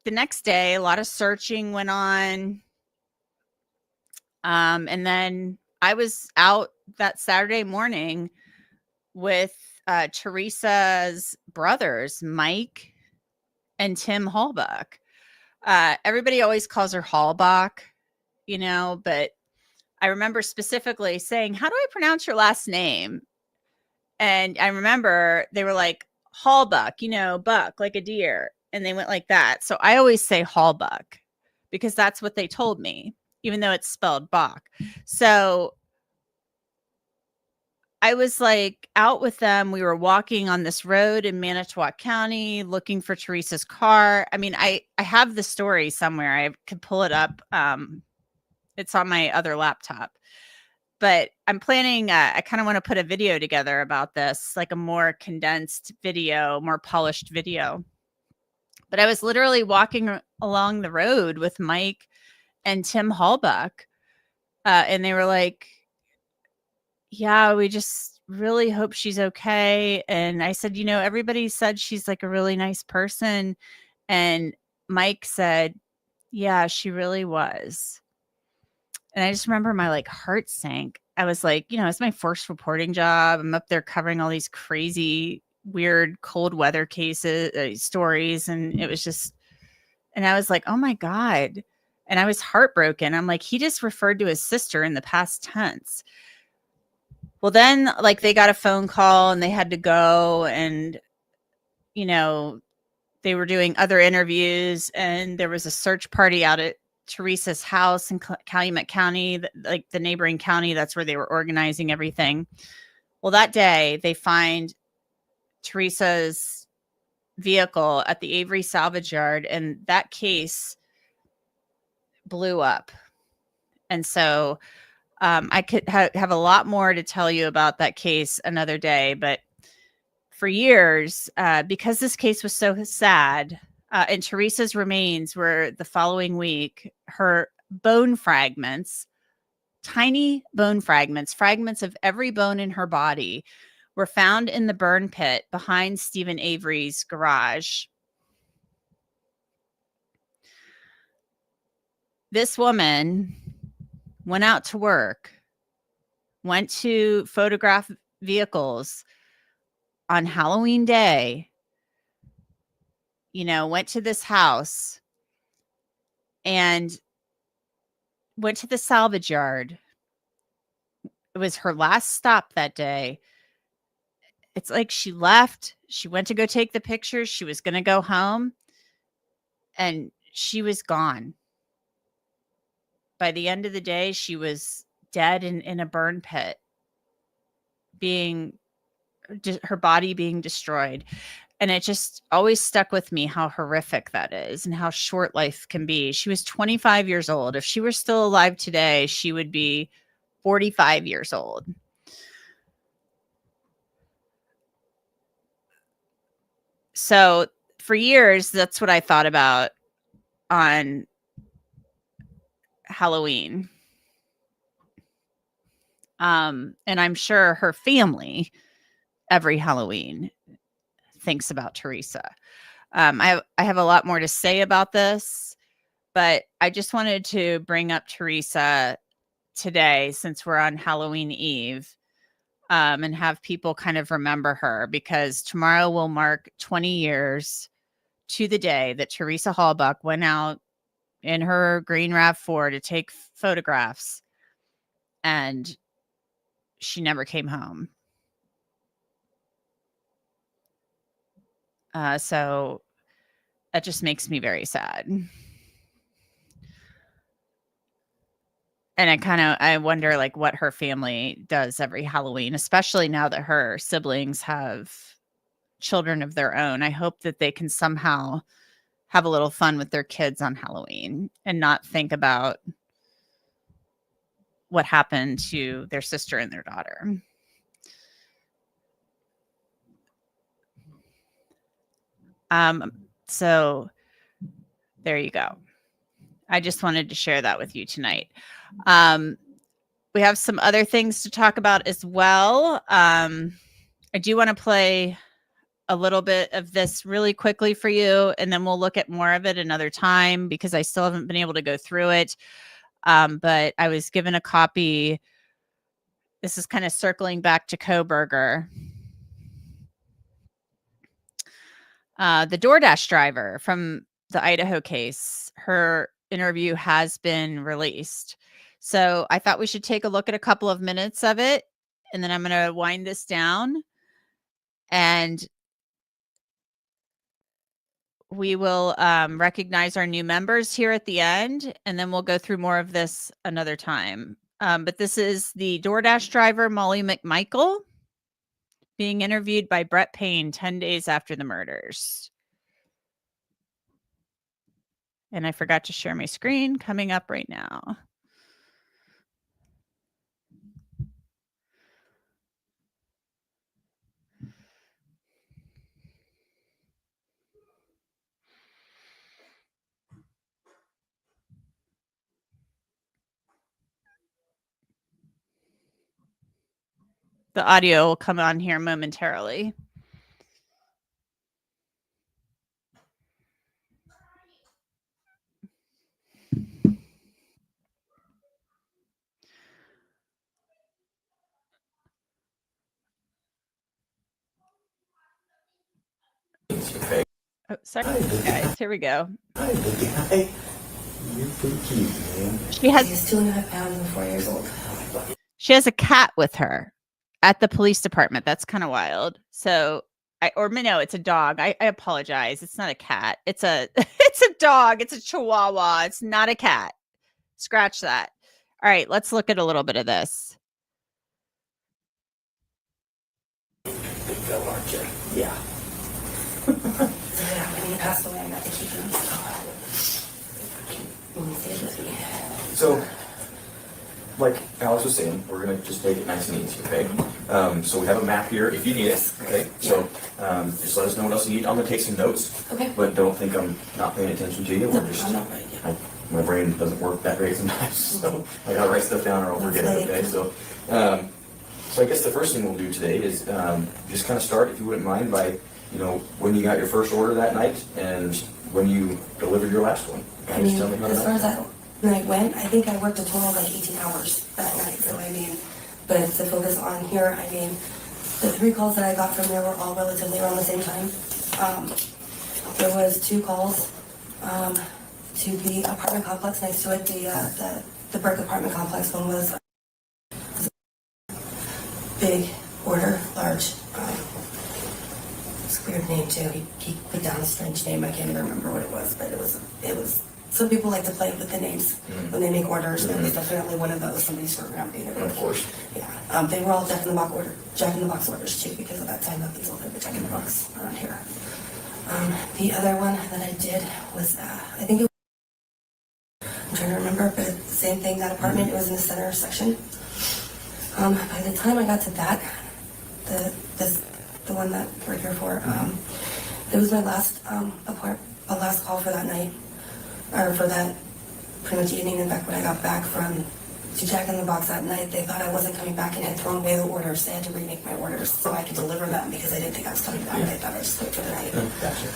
Speaker 1: the next day, a lot of searching went on. And then I was out that Saturday morning with Teresa's brothers, Mike and Tim Hallbach. Everybody always calls her Hallbach, but I remember specifically saying, how do I pronounce your last name? And I remember they were like, Hallbach, buck, like a deer. And they went like that. So I always say Hallbach because that's what they told me, even though it's spelled Bach. So I was like out with them. We were walking on this road in Manitowoc County looking for Teresa's car. I mean, I have the story somewhere. I could pull it up. It's on my other laptop. But I'm planning, I kind of want to put a video together about this, like a more condensed video, more polished video. But I was literally walking along the road with Mike and Tim Hallbach. And they were like, yeah, we just really hope she's okay. And I said, everybody said she's like a really nice person. And Mike said, yeah, she really was. And I just remember my like heart sank. I was like, it's my first reporting job. I'm up there covering all these crazy, weird cold weather cases, stories. And it was just, and I was like, oh my God. And I was heartbroken. I'm like, he just referred to his sister in the past tense. Well, then like they got a phone call and they had to go, and, they were doing other interviews, and there was a search party out at Teresa's house in Calumet County, like the neighboring county. That's where they were organizing everything. Well, that day they find Teresa's vehicle at the Avery salvage yard, and that case blew up. And so I could have a lot more to tell you about that case another day, but for years, because this case was so sad, and Teresa's remains were the following week, her bone fragments, tiny bone fragments of every bone in her body, were found in the burn pit behind Stephen Avery's garage. This woman went out to work, went to photograph vehicles on Halloween day, went to this house and went to the salvage yard. It was her last stop that day. It's like she left. She went to go take the pictures. She was going to go home, and she was gone. By the end of the day, she was dead in a burn pit, her body being destroyed. And it just always stuck with me how horrific that is and how short life can be. She was 25 years old. If she were still alive today, she would be 45 years old. So for years, that's what I thought about on Halloween. And I'm sure her family every Halloween thinks about Teresa. I have a lot more to say about this, but I just wanted to bring up Teresa today since we're on Halloween Eve, and have people kind of remember her, because tomorrow will mark 20 years to the day that Teresa Halbach went out in her green RAV4 to take photographs, and she never came home. So that just makes me very sad. And I wonder like what her family does every Halloween, especially now that her siblings have children of their own. I hope that they can somehow have a little fun with their kids on Halloween and not think about what happened to their sister and their daughter. So there you go. I just wanted to share that with you tonight. We have some other things to talk about as well. I do want to play a little bit of this really quickly for you, and then we'll look at more of it another time because I still haven't been able to go through it. But I was given a copy. This is kind of circling back to Kohberger. The DoorDash driver from the Idaho case, her interview has been released. So I thought we should take a look at a couple of minutes of it, and then I'm going to wind this down, and we will recognize our new members here at the end, and then we'll go through more of this another time. But this is the DoorDash driver, Molly McMichael, being interviewed by Brett Payne 10 days after the murders. And I forgot to share my screen, coming up right now. The audio will come on here momentarily. Oh, sorry, guys. Here we go.
Speaker 3: Hi, baby. Hi. You're pretty cute, man.
Speaker 1: She has
Speaker 3: He's 2.5 pounds and 4 years old.
Speaker 1: She has a cat with her at the police department. That's kind of wild. So it's a dog. I apologize. It's not a cat. It's a dog. It's a Chihuahua. It's not a cat. Scratch that. All right, let's look at a little bit of this.
Speaker 3: Big fella, aren't you? Yeah. Yeah, when he passed away, I got to keep him. When he stayed with me. So, like Alex was saying, we're going to just make it nice and easy, okay? So we have a map here if you need it, okay? So just let us know what else you need. I'm going to take some notes, okay? But don't think I'm not paying attention to you. I'm not right, yeah. My brain doesn't work that great sometimes, so I got to write stuff down or I'll forget it, okay? So I guess the first thing we'll do today is just kind of start, if you wouldn't mind, by when you got your first order that night and when you delivered your last one.
Speaker 4: I mean, as far as that night went, I think I worked a total of like 18 hours that night. So but to focus on here, the 3 calls that I got from there were all relatively around the same time. There was 2 calls to the apartment complex next to it, the Burke apartment complex. One was big order, large. It's a weird name too. He put down a strange name. I can't even remember what it was, but it was some people like to play with the names when they make orders. That was definitely one of those. Somebody's programming it.
Speaker 3: Of course.
Speaker 4: Yeah. They were all Jack in the Box orders too, because at that time nothing's open but Jack in the Box around here. The other one that I did was, I think it was, I'm trying to remember, but same thing, that apartment, it was in the center section. By the time I got to that, the one that we're here for, it was my last last call for that night, or for that pretty much evening. In fact, when I got back to Jack in the Box that night, they thought I wasn't coming back and had thrown away the orders. They had to remake my orders so I could deliver them because I didn't think I was coming back. They thought I just wait for the night.
Speaker 3: Gotcha.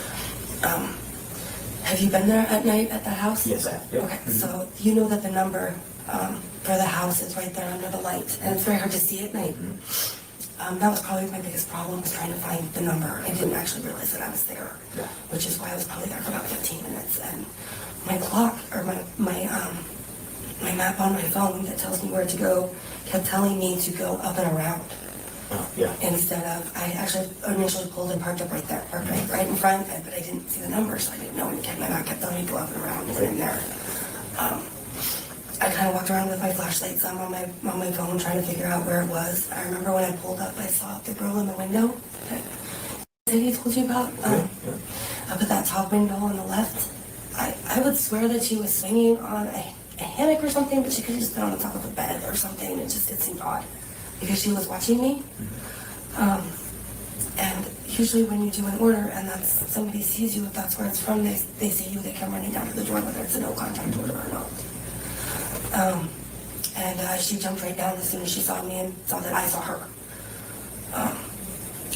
Speaker 4: Have you been there at night at that house?
Speaker 3: Yes, I have. Yep.
Speaker 4: Okay, so you know that the number for the house is right there under the light, and it's very hard to see at night. That was probably my biggest problem, was trying to find the number. I didn't actually realize that I was there, which is why I was probably there for about 15 minutes. And my clock, or my map on my phone that tells me where to go, kept telling me to go up and around. Instead of, I actually initially pulled and parked up right there, parked right in front, but I didn't see the number, so I didn't know. And my map kept telling me to go up and around, and I'm there. I kind of walked around with my flashlights on my phone, trying to figure out where it was. I remember when I pulled up, I saw the girl in the window that he told you about, up at that top window on the left. I would swear that she was swinging on a hammock or something, but she could have just been on the top of a bed or something. It seemed odd because she was watching me. And usually when you do an order and somebody sees you, if that's where it's from, they see you, they come running down to the door, whether it's a no contact order or not. And she jumped right down as soon as she saw me and saw that I saw her.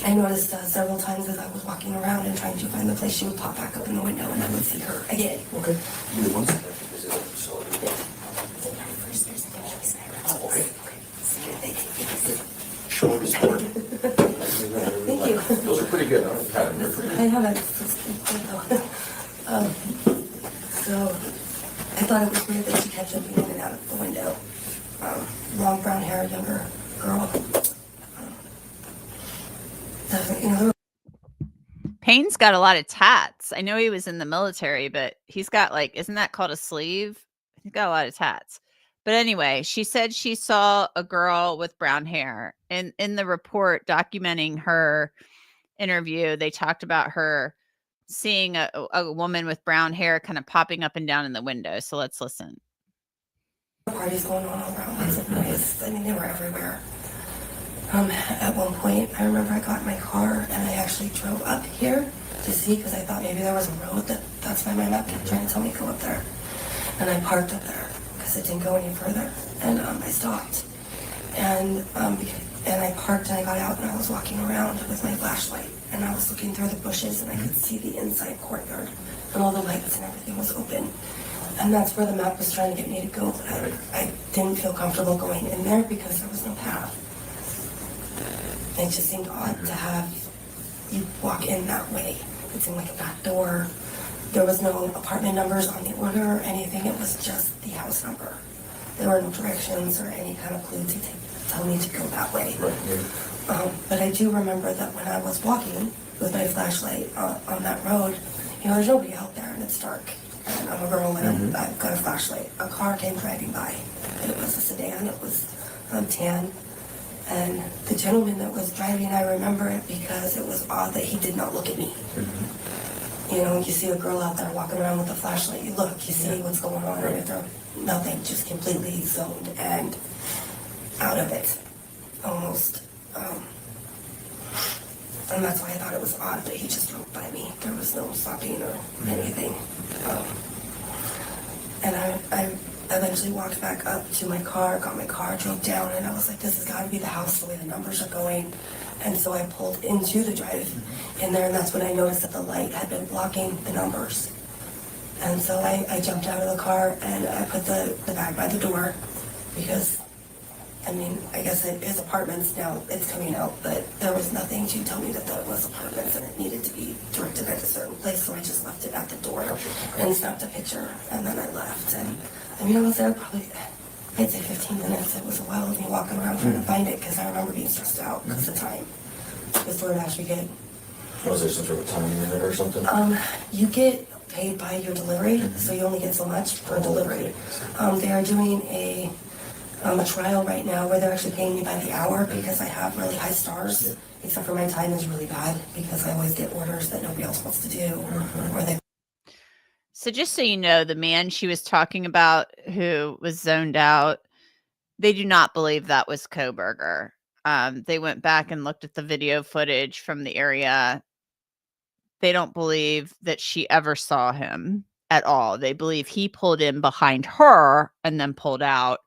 Speaker 4: I noticed several times as I was walking around and trying to find the place, she would pop back up in the window and I would see her again.
Speaker 3: Okay. Give me 1 second. This is a facility. Oh, okay. Show me support.
Speaker 4: Thank you.
Speaker 3: Those are pretty good.
Speaker 4: I haven't. So I thought it was weird that she kept jumping in and out of the window. Long brown hair, younger girl.
Speaker 1: Payne's got a lot of tats. I know he was in the military, but he's got isn't that called a sleeve? He's got a lot of tats. But anyway, she said she saw a girl with brown hair. And in the report documenting her interview, they talked about her seeing a woman with brown hair kind of popping up and down in the window. So let's listen.
Speaker 4: Parties going on all around, lots of noise. I mean, they were everywhere. At one point, I remember I got in my car and I actually drove up here to see, because I thought maybe there was a road that's why my map kept trying to tell me to go up there. And I parked up there because it didn't go any further. And I stopped. And I parked and I got out and I was walking around with my flashlight. And I was looking through the bushes and I could see the inside courtyard. And all the lights and everything was open. And that's where the map was trying to get me to go. But I didn't feel comfortable going in there because there was no path. It just seemed odd to have you walk in that way. It seemed like a back door. There was no apartment numbers on the order or anything. It was just the house number. There were no directions or any kind of clue to tell me to go that way. But I do remember that when I was walking with my flashlight on that road, there's nobody out there and it's dark. And I'm a girl and I've got a flashlight. A car came driving by. And it was a sedan. It was tan. And the gentleman that was driving, I remember it because it was odd that he did not look at me. You see a girl out there walking around with a flashlight, you look, you see what's going on, and if they're nothing, just completely zoned and out of it, almost. And that's why I thought it was odd that he just drove by me. There was no stopping or anything. And I eventually walked back up to my car, got my car, drove down, and I was like, this has got to be the house, the way the numbers are going. And so I pulled into the drive in there, and that's when I noticed that the light had been blocking the numbers. And so I jumped out of the car and I put the bag by the door because, I guess it is apartments now, it's coming out, but there was nothing to tell me that was apartments and it needed to be directed at a certain place, so I just left it at the door and snapped a picture, and then I left. And I was there probably, I'd say 15 minutes. It was a while of me walking around trying to find it because I remember being stressed out because of time. Because DoorDash we get.
Speaker 3: Was there some sort of time limit or something?
Speaker 4: You get paid by your delivery, so you only get so much per delivery. They are doing a trial right now where they're actually paying me by the hour because I have really high stars, except for my time is really bad because I always get orders that nobody else wants to do, or they.
Speaker 1: So just so you know, the man she was talking about who was zoned out, they do not believe that was Kohberger. They went back and looked at the video footage from the area. They don't believe that she ever saw him at all. They believe he pulled in behind her and then pulled out.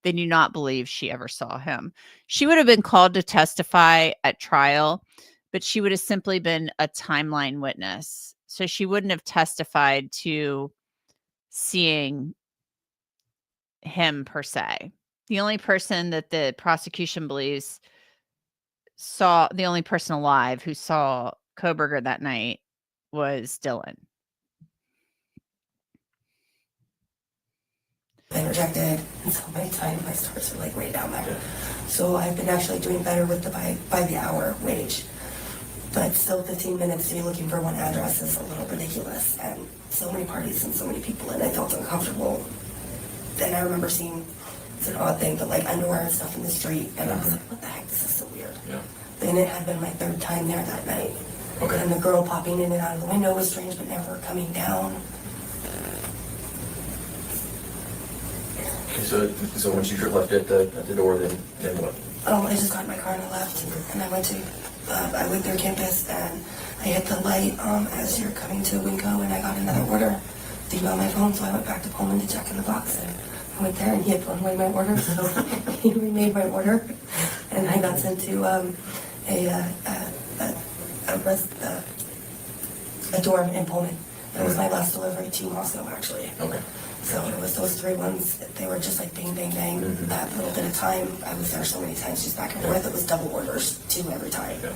Speaker 1: They do not believe she ever saw him. She would have been called to testify at trial, but she would have simply been a timeline witness. So she wouldn't have testified to seeing him per se. The only person that the prosecution believes the only person alive who saw Kohberger that night was Dylan.
Speaker 4: Been rejected, and so my stars are like way down there. So I've been actually doing better with the by the hour wage, but still 15 minutes to be looking for one address is a little ridiculous, and so many parties and so many people, and I felt uncomfortable. And I remember seeing, it's an odd thing, but like underwear and stuff in the street, and I was like, what the heck, this is so weird. Yeah. And it had been my third time there that night. Okay. And the girl popping in and out of the window was strange, but never coming down.
Speaker 3: So when she left at the door, then what?
Speaker 4: I just got in my car and I left, and I went through campus, and I hit the light as you're coming to Winco, and I got another order. Didn't on my phone, so I went back to Pullman to check in the box, and I went there, and he had thrown away my order, so he remade my order, and I got sent to a dorm in Pullman. It was my last delivery to Moscow, actually. Okay. So it was those three ones. They were just like bang, bang, bang. That little bit of time, I was there so many times, just back and forth. It was double orders, 2 every time. Yeah.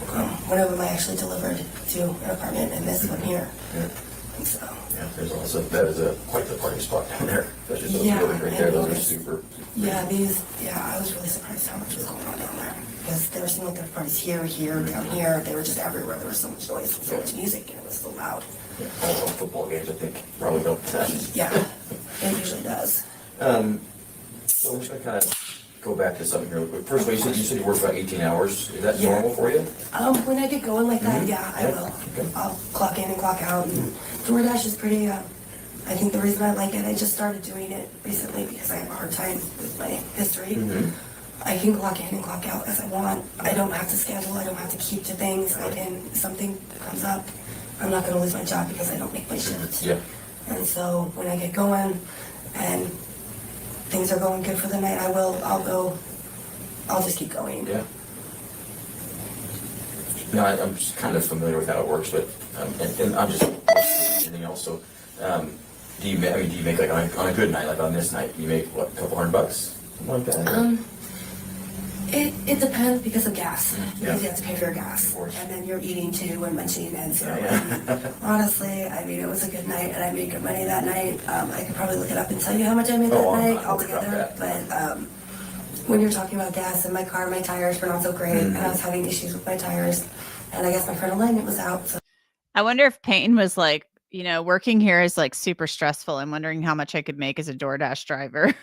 Speaker 4: Okay. One of them I actually delivered to an apartment, and this one here. Yeah. And so.
Speaker 3: Yeah, that is quite the party spot down there. Especially those buildings right there. Those are super.
Speaker 4: Yeah, I was really surprised how much was going on down there. Because there seemed like there were parties here, down here. They were just everywhere. There was so much noise, so much music, and it was so loud.
Speaker 3: Yeah, all football games, I think, probably don't.
Speaker 4: Yeah, it usually does.
Speaker 3: So I'm just going to kind of go back to something here real quick. First of all, you said you work about 18 hours. Is that normal for you?
Speaker 4: When I get going like that, I will. Okay. I'll clock in and clock out. And DoorDash is pretty, I think the reason I like it, I just started doing it recently because I have a hard time with my history. I can clock in and clock out as I want. I don't have to schedule. I don't have to keep to things. If something comes up, I'm not going to lose my job because I don't make my shift. Yeah. And so when I get going and things are going good for the night, I'll just keep going. Yeah.
Speaker 3: No, I'm just kind of familiar with how it works, but and I'm just anything else. So, do you make like on a good night, like on this night, you make what, a couple $100, something like that?
Speaker 4: It depends because of gas. Because you have to pay for your gas, and then you're eating too and munching, and so honestly, it was a good night, and I made good money that night. I could probably look it up and tell you how much I made that night altogether, but when you're talking about gas in my car, my tires were not so great, and I was having issues with my tires, and I guess my front alignment was out. So.
Speaker 1: I wonder if Peyton was like, working here is like super stressful. I'm wondering how much I could make as a DoorDash driver.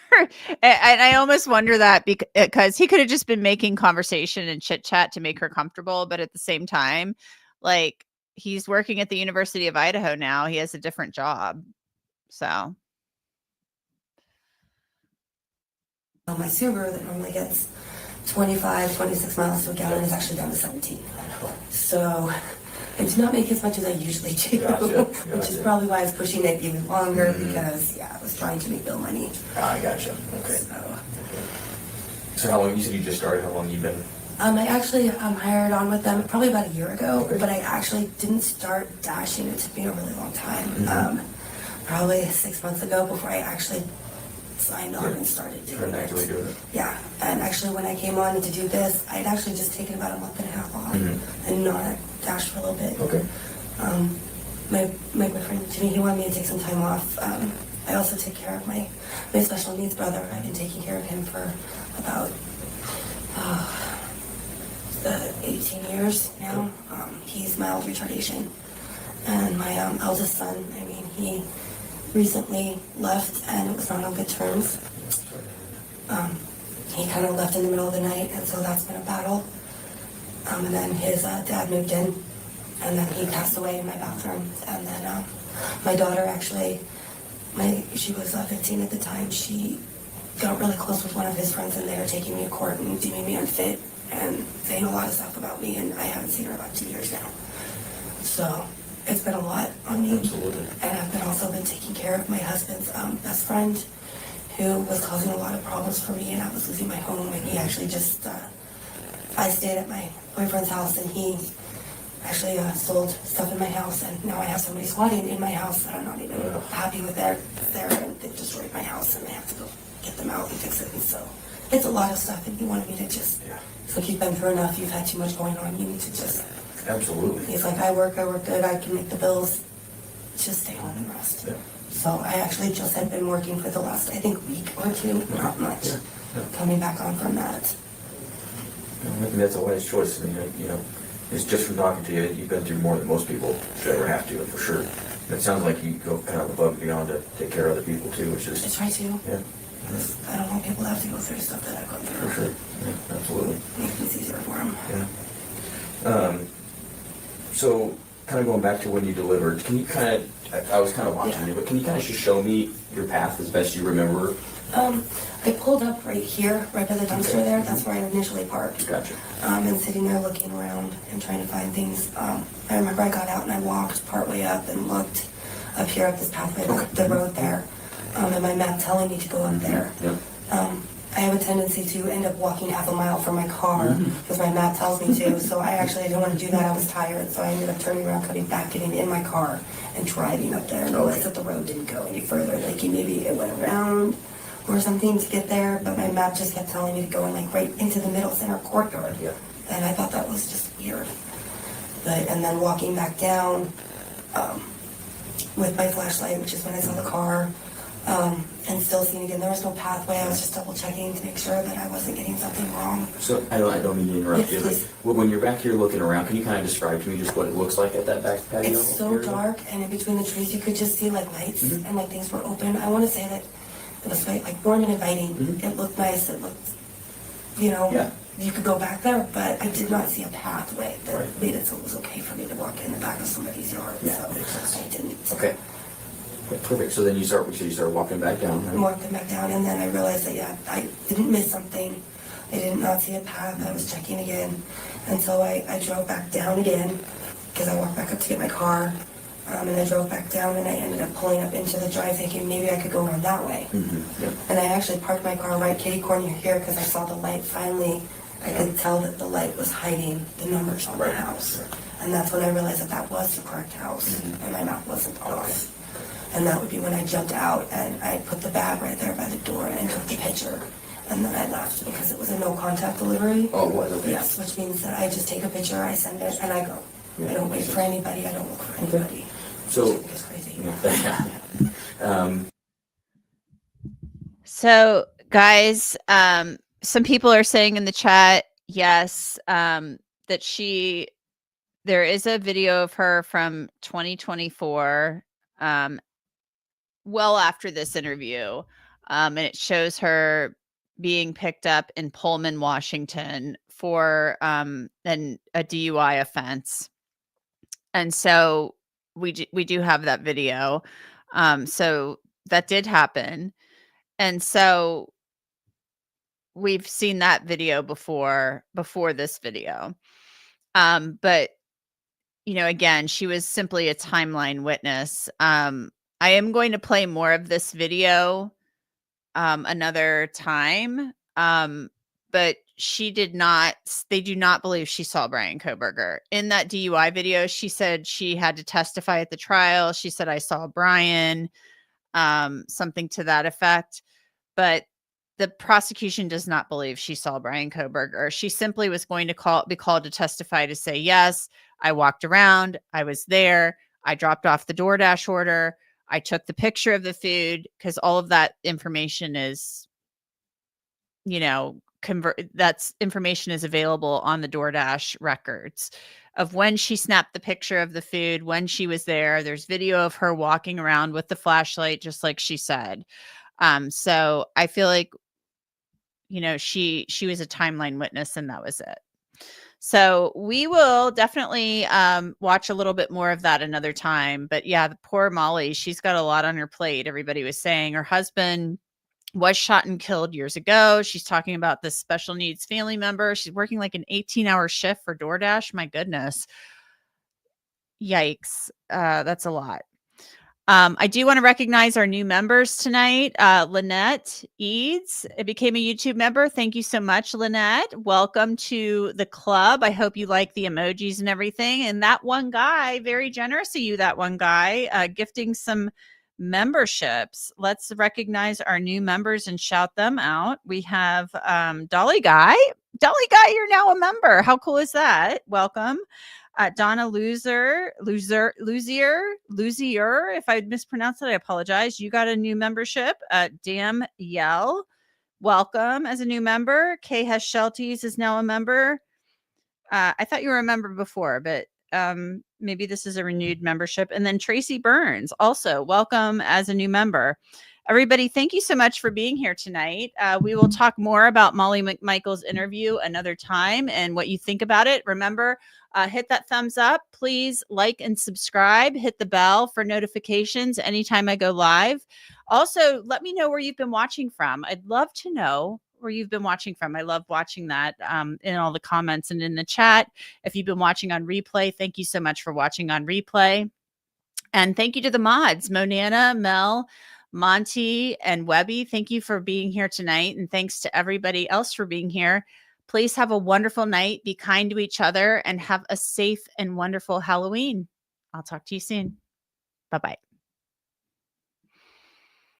Speaker 1: And I almost wonder that because he could have just been making conversation and chit chat to make her comfortable. But at the same time, like he's working at the University of Idaho now. He has a different job. So.
Speaker 4: My Subaru that normally gets 25, 26 miles to a gallon is actually down to 17. So I do not make as much as I usually do, which is probably why I was pushing it even longer because, I was trying to make bill money.
Speaker 3: I gotcha. Okay. So how long, you said you just started, how long have you been?
Speaker 4: I actually hired on with them probably about a year ago, but I actually didn't start dashing. It took me a really long time. Probably 6 months ago before I actually signed on and started doing it. Yeah, and actually when I came on to do this, I'd actually just taken about a month and a half off and not dashed for a little bit. Okay. My boyfriend Jimmy, he wanted me to take some time off. I also take care of my special needs brother. I've been taking care of him for about 18 years now. He's mild retardation. And my eldest son, I mean, he recently left and it was not on good terms. He kind of left in the middle of the night, and so that's been a battle. And then his dad moved in, and then he passed away in my bathroom. And then my daughter actually, she was 15 at the time, she got really close with one of his friends, and they were taking me to court and deeming me unfit and saying a lot of stuff about me, and I haven't seen her in about 2 years now. So it's been a lot on me.
Speaker 3: Absolutely.
Speaker 4: And I've also been taking care of my husband's best friend, who was causing a lot of problems for me, and I was losing my home, and he actually just, I stayed at my boyfriend's house, and he actually sold stuff in my house, and now I have somebody squatting in my house that I'm not even happy with there, and they've destroyed my house, and I have to go get them out and fix it, and so it's a lot of stuff, and he wanted me to just, so you've been through enough, you've had too much going on, you need to just,
Speaker 3: Absolutely.
Speaker 4: he's like, I work good, I can make the bills, just stay home and rest.
Speaker 3: Yeah.
Speaker 4: So I actually just had been working for the last, I think, week or two, not much, coming back on from that.
Speaker 3: I think that's a wise choice. I mean, you know, it's just from talking to you, you've been through more than most people should ever have to, for sure. And it sounds like you go kind of above and beyond to take care of other people too, which is.
Speaker 4: I try to.
Speaker 3: Yeah.
Speaker 4: I don't want people to have to go through stuff that I've gone through.
Speaker 3: For sure. Yeah, absolutely.
Speaker 4: Makes things easier for them.
Speaker 3: Yeah. So, kind of going back to when you delivered, can you kind of, I was kind of watching you, but can you kind of just show me your path as best you remember?
Speaker 4: I pulled up right here, right by the dumpster there. That's where I initially parked.
Speaker 3: Gotcha.
Speaker 4: And sitting there looking around and trying to find things. I remember I got out and I walked partway up and looked up here up this pathway, the road there. And my map telling me to go up there.
Speaker 3: Yeah.
Speaker 4: I have a tendency to end up walking half a mile from my car because my map tells me to. So I actually didn't want to do that. I was tired, so I ended up turning around, coming back, getting in my car, and driving up there. And realized that the road didn't go any further. Like maybe it went around or something to get there, but my map just kept telling me to go in like right into the middle center courtyard.
Speaker 3: Yeah.
Speaker 4: And I thought that was just weird. And then walking back down with my flashlight, which is when I saw the car. And still seeing again, there was no pathway. I was just double checking to make sure that I wasn't getting something wrong.
Speaker 3: So I don't mean to interrupt you,
Speaker 4: Yes,
Speaker 3: but when you're back here looking around, can you kind of describe to me just what it looks like at that back patio?
Speaker 4: It's so
Speaker 3: area?
Speaker 4: dark, and in between the trees, you could just see like lights and like things were open. I want to say that it was like warm and inviting. It looked nice. It looked,
Speaker 3: Yeah.
Speaker 4: you could go back there, but I did not see a pathway that
Speaker 3: Right.
Speaker 4: made it so it was okay for me to walk in the back of somebody's yard.
Speaker 3: Yeah,
Speaker 4: So
Speaker 3: makes sense.
Speaker 4: I didn't.
Speaker 3: Okay. Okay, perfect. So then you start walking back down, right?
Speaker 4: Walking back down, and then I realized that I didn't miss something. I did not see a path. I was checking again, and so I drove back down again because I walked back up to get my car, and I drove back down, and I ended up pulling up into the drive, thinking maybe I could go around that way.
Speaker 3: Yeah.
Speaker 4: And I actually parked my car right kitty corner here because I saw the light. Finally, I could tell that the light was hiding the numbers on the house, and that's when I realized that that was the correct house, and my mouth wasn't off. And that would be when I jumped out and I put the bag right there by the door and took the picture. And then I left because it was a no contact delivery.
Speaker 3: Oh, it was, okay.
Speaker 4: Yes, which means that I just take a picture, I send it, and I go.
Speaker 3: Yeah.
Speaker 4: I don't wait for anybody, I don't look for anybody.
Speaker 3: So-
Speaker 4: It's crazy.
Speaker 1: So, guys, some people are saying in the chat, yes, that there is a video of her from 2024, well after this interview, and it shows her being picked up in Pullman, Washington for a DUI offense. And so we do have that video. So that did happen. And so we've seen that video before this video. But again, she was simply a timeline witness. I am going to play more of this video another time. But they do not believe she saw Bryan Kohberger. In that DUI video, she said she had to testify at the trial. She said, I saw Bryan, something to that effect. But the prosecution does not believe she saw Bryan Kohberger. She simply was going to be called to testify to say, yes, I walked around, I was there, I dropped off the DoorDash order, I took the picture of the food, because all of that information is, that's information is available on the DoorDash records of when she snapped the picture of the food, when she was there. There's video of her walking around with the flashlight, just like she said. So I feel like, she was a timeline witness, and that was it. So we will definitely watch a little bit more of that another time. But yeah, the poor Molly, she's got a lot on her plate. Everybody was saying her husband was shot and killed years ago. She's talking about this special needs family member. She's working like an 18-hour shift for DoorDash. My goodness. Yikes. That's a lot. I do want to recognize our new members tonight. Lynette Eads became a YouTube member. Thank you so much, Lynette. Welcome to the club. I hope you like the emojis and everything. And that one guy, very generous of you, that one guy, gifting some memberships. Let's recognize our new members and shout them out. We have Dolly Guy. Dolly Guy, you're now a member. How cool is that? Welcome. Donna Lozier. If I mispronounced it, I apologize. You got a new membership. Dam Yell, welcome as a new member. Kay Shelties is now a member. I thought you were a member before, but maybe this is a renewed membership. And then Tracy Burns, also welcome as a new member. Everybody, thank you so much for being here tonight. We will talk more about Molly McMichael's interview another time and what you think about it. Remember, hit that thumbs up. Please like and subscribe. Hit the bell for notifications anytime I go live. Also, let me know where you've been watching from. I'd love to know where you've been watching from. I love watching that in all the comments and in the chat. If you've been watching on replay, thank you so much for watching on replay. And thank you to the mods, Monana, Mel, Monty, and Webby. Thank you for being here tonight. And thanks to everybody else for being here. Please have a wonderful night. Be kind to each other and have a safe and wonderful Halloween. I'll talk to you soon. Bye-bye.